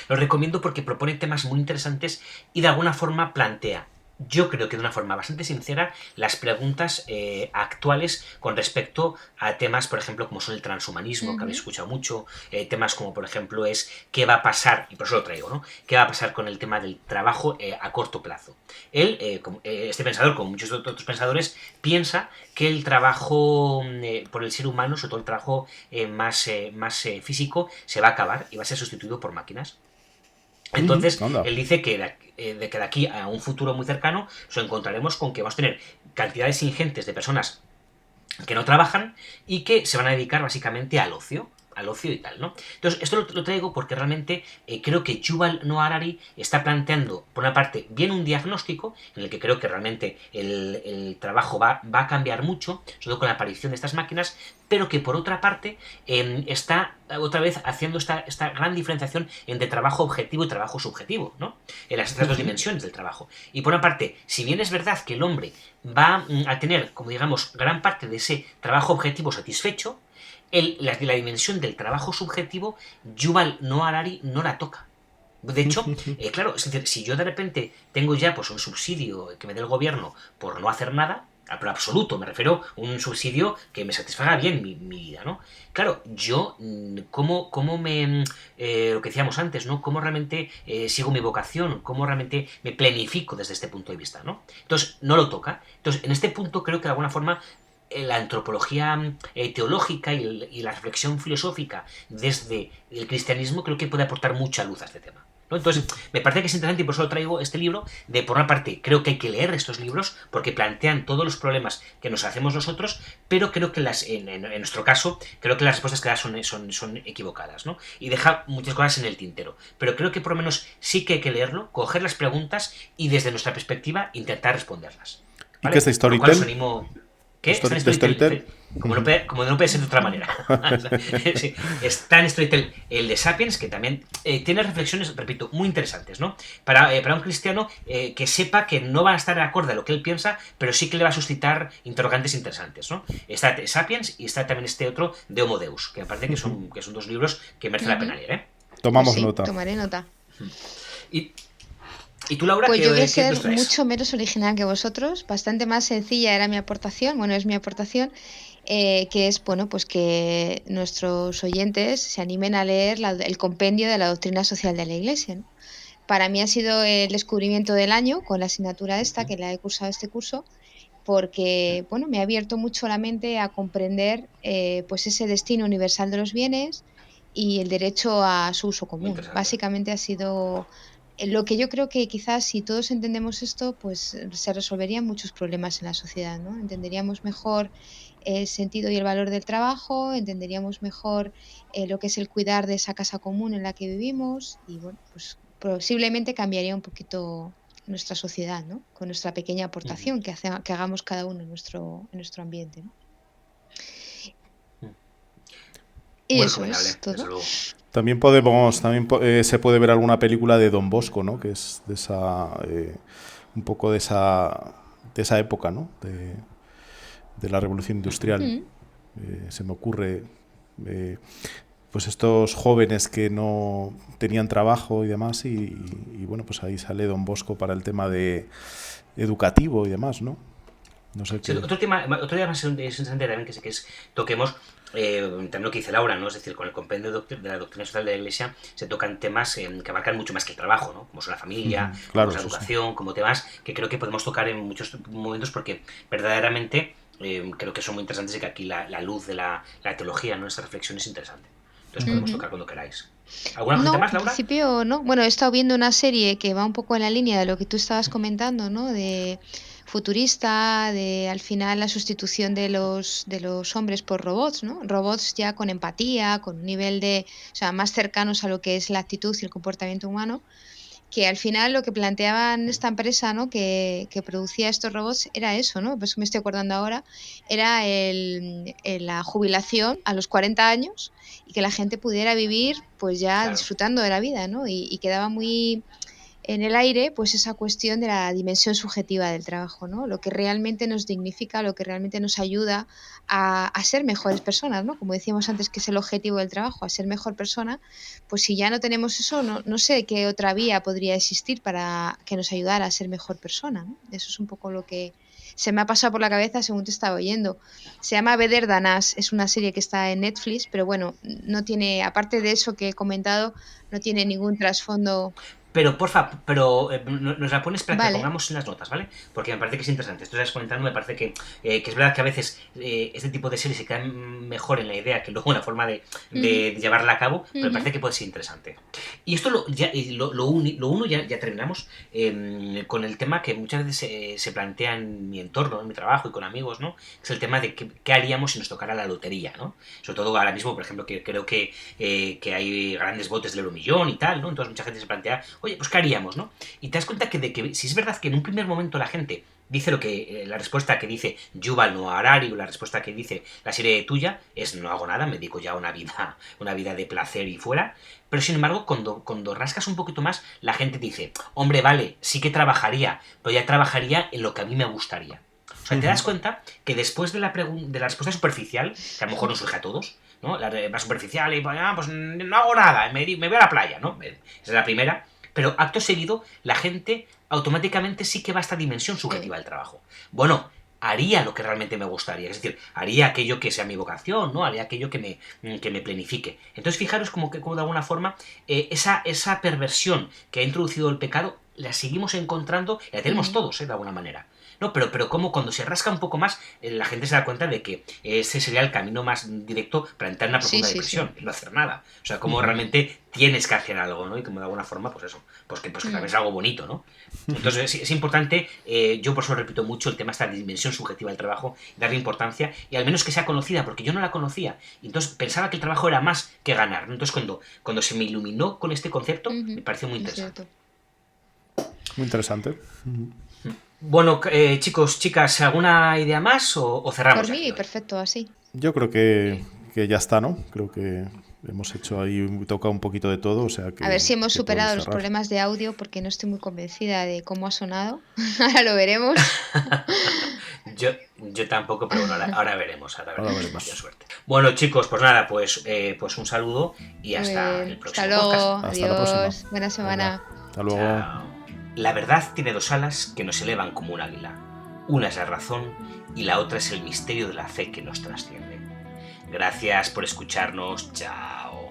Lo recomiendo porque propone temas muy interesantes y de alguna forma plantea, yo creo que de una forma bastante sincera, las preguntas actuales con respecto a temas, por ejemplo, como son el transhumanismo, que habéis escuchado mucho, temas como, por ejemplo, es qué va a pasar, y por eso lo traigo, ¿no? ¿Qué va a pasar con el tema del trabajo a corto plazo? Él, este pensador, como muchos otros pensadores, piensa que el trabajo por el ser humano, sobre todo el trabajo más físico, se va a acabar y va a ser sustituido por máquinas. Entonces, Anda. él dice que de aquí a un futuro muy cercano nos encontraremos con que vamos a tener cantidades ingentes de personas que no trabajan y que se van a dedicar básicamente al ocio y tal, ¿no? Entonces, esto lo traigo porque realmente creo que Yuval Noah Harari está planteando, por una parte, bien un diagnóstico en el que creo que realmente el trabajo va a cambiar mucho, sobre todo con la aparición de estas máquinas, pero que por otra parte está otra vez haciendo esta gran diferenciación entre trabajo objetivo y trabajo subjetivo, ¿no? En estas dos dimensiones del trabajo. Y por una parte, si bien es verdad que el hombre va a tener, como digamos, gran parte de ese trabajo objetivo satisfecho, la dimensión del trabajo subjetivo, Yuval Noah Harari no la toca. De hecho, claro, es decir, si yo de repente tengo ya pues un subsidio que me dé el gobierno por no hacer nada, pero absoluto, me refiero a un subsidio que me satisfaga bien mi vida, ¿no? Claro, yo, ¿cómo me... lo que decíamos antes, ¿no? ¿Cómo realmente sigo mi vocación? ¿Cómo realmente me planifico desde este punto de vista, ¿no? Entonces, no lo toca. Entonces, en este punto creo que de alguna forma la antropología teológica y la reflexión filosófica desde el cristianismo creo que puede aportar mucha luz a este tema, ¿no? Entonces, me parece que es interesante y por eso traigo este libro. Por una parte, creo que hay que leer estos libros porque plantean todos los problemas que nos hacemos nosotros, pero creo que en nuestro caso, creo que las respuestas que da son equivocadas, ¿no? Y deja muchas cosas en el tintero. Pero creo que por lo menos sí que hay que leerlo, coger las preguntas y desde nuestra perspectiva intentar responderlas, ¿Y qué ¿vale? es de Por lo cual os Storytel? animo... ¿Qué? Está en ¿De Storytel. Storytel? Como no puede ser de otra manera. Sí, está en Storytel el de Sapiens, que también tiene reflexiones, repito, muy interesantes, ¿no? Para un cristiano que sepa que no va a estar de acuerdo a lo que él piensa, pero sí que le va a suscitar interrogantes interesantes, ¿no? Está Sapiens y está también este otro de Homo Deus, que me parece que son dos libros que merecen la pena leer, ¿eh? Pues Tomamos sí, nota. tomaré nota. ¿Y tú, Laura, Pues yo voy a qué ser nos traes? mucho menos original que vosotros, bastante más sencilla era mi aportación, bueno, es mi aportación, que es, bueno, pues que nuestros oyentes se animen a leer el compendio de la doctrina social de la Iglesia, ¿no? para mí ha sido el descubrimiento del año con la asignatura esta, que la he cursado este curso, porque bueno, me ha abierto mucho la mente a comprender pues ese destino universal de los bienes y el derecho a su uso Muy común. interesante. Básicamente ha sido lo que yo creo que quizás si todos entendemos esto, pues se resolverían muchos problemas en la sociedad, ¿no? Entenderíamos mejor el sentido y el valor del trabajo, entenderíamos mejor lo que es el cuidar de esa casa común en la que vivimos y bueno, pues posiblemente cambiaría un poquito nuestra sociedad, ¿no? Con nuestra pequeña Ujú. aportación que hagamos cada uno en nuestro ambiente, ¿no? Y Muy eso es recomendable, desde todo. luego. Se puede ver alguna película de Don Bosco, ¿no? Que es de esa, un poco de esa época, ¿no? De la Revolución Industrial. Mm. Se me ocurre, pues estos jóvenes que no tenían trabajo y demás, y bueno, pues ahí sale Don Bosco para el tema de educativo y demás, ¿no? No sé Sí, qué. otro tema más interesante también que toquemos, también lo que dice Laura, ¿no? Es decir, con el compendio de la doctrina social de la Iglesia se tocan temas que abarcan mucho más que el trabajo, ¿no? Como son la familia, como Claro, es la sí, sí. educación, como temas que creo que podemos tocar en muchos momentos porque verdaderamente creo que son muy interesantes y que aquí la luz de la teología, ¿no? Esta reflexión es interesante. Entonces podemos Ujú. tocar cuando queráis. ¿Alguna cosita No, más, en Laura? principio no. Bueno, he estado viendo una serie que va un poco en la línea de lo que tú estabas comentando, ¿no? De futurista, de al final la sustitución de los hombres por robots, ¿no? Robots ya con empatía, con un nivel de, o sea, más cercanos a lo que es la actitud y el comportamiento humano, que al final lo que planteaban esta empresa, ¿no? Que producía estos robots era eso, ¿no? Pues me estoy acordando ahora, era la jubilación a los 40 años y que la gente pudiera vivir pues ya Claro. disfrutando de la vida, ¿no? Y quedaba muy en el aire pues esa cuestión de la dimensión subjetiva del trabajo, ¿no? Lo que realmente nos dignifica, lo que realmente nos ayuda a ser mejores personas, ¿no? Como decíamos antes, que es el objetivo del trabajo, a ser mejor persona, pues si ya no tenemos eso, no sé qué otra vía podría existir para que nos ayudara a ser mejor persona, ¿no? Eso es un poco lo que se me ha pasado por la cabeza según te estaba oyendo. Se llama Beder Danás, es una serie que está en Netflix, pero bueno, no tiene, aparte de eso que he comentado, no tiene ningún trasfondo. Pero, porfa, nos la pones para que la Vale. pongamos en las notas, ¿vale? Porque me parece que es interesante. Esto que estás comentando, me parece que es verdad que a veces este tipo de series se quedan mejor en la idea que luego en la forma Ujú, de llevarla a cabo, pero me ujú, parece que puede ser interesante. Y esto lo uno, ya terminamos, con el tema que muchas veces se plantea en mi entorno, en mi trabajo y con amigos, ¿no? Es el tema de qué haríamos si nos tocara la lotería, ¿no? Sobre todo ahora mismo, por ejemplo, que creo que hay grandes botes del euromillón y tal, ¿no? Entonces mucha gente se plantea, oye, pues ¿qué haríamos, no? Y te das cuenta que si es verdad que en un primer momento la gente dice la respuesta que dice Yuval Noah Harari o la respuesta que dice la serie tuya es no hago nada, me dedico ya a una vida de placer y fuera. Pero sin embargo, cuando rascas un poquito más, la gente dice, hombre, vale, sí que trabajaría, pero ya trabajaría en lo que a mí me gustaría. O sea, te das cuenta que después de la respuesta superficial, que a lo mejor nos surge a todos, ¿no? La superficial y pues no hago nada, me voy a la playa, ¿no? Esa es la primera. Pero acto seguido, la gente automáticamente sí que va a esta dimensión sí. subjetiva del trabajo. Bueno, haría lo que realmente me gustaría, es decir, haría aquello que sea mi vocación, ¿no? Haría aquello que me planifique. Entonces, fijaros como de alguna forma esa perversión que ha introducido el pecado la seguimos encontrando y la tenemos Ujú, todos, de alguna manera. No, pero como cuando se rasca un poco más, la gente se da cuenta de que ese sería el camino más directo para entrar en una sí, profunda sí, sí. depresión, y no hacer nada. O sea, como realmente tienes que hacer algo, ¿no? Y como de alguna forma, pues eso, pues que también Mm, es algo bonito, ¿no? Entonces es importante, yo por eso repito mucho el tema, esta dimensión subjetiva del trabajo, darle importancia y al menos que sea conocida, porque yo no la conocía. Y entonces pensaba que el trabajo era más que ganar, ¿no? Entonces cuando se me iluminó con este concepto, me ujú, pareció muy es interesante. cierto. Muy interesante. Bueno, chicos, chicas, ¿alguna idea más o cerramos Por ya aquí mí, hoy? perfecto, así. Yo creo que ya está, ¿no? Creo que hemos hecho ahí, tocado un poquito de todo, o sea A ver si hemos que podemos superado los cerrar. problemas de audio porque no estoy muy convencida de cómo ha sonado. Ahora lo veremos. Yo tampoco, pero bueno, ahora veremos, Ahora si hemos tenido veremos. suerte. Bueno, chicos, pues nada, pues un saludo y Muy hasta el bien. Hasta próximo podcast. luego. Hasta la próxima. Adiós. Buena Venga, semana. hasta luego. Chao. La verdad tiene dos alas que nos elevan como un águila. Una es la razón y la otra es el misterio de la fe que nos trasciende. Gracias por escucharnos. Chao.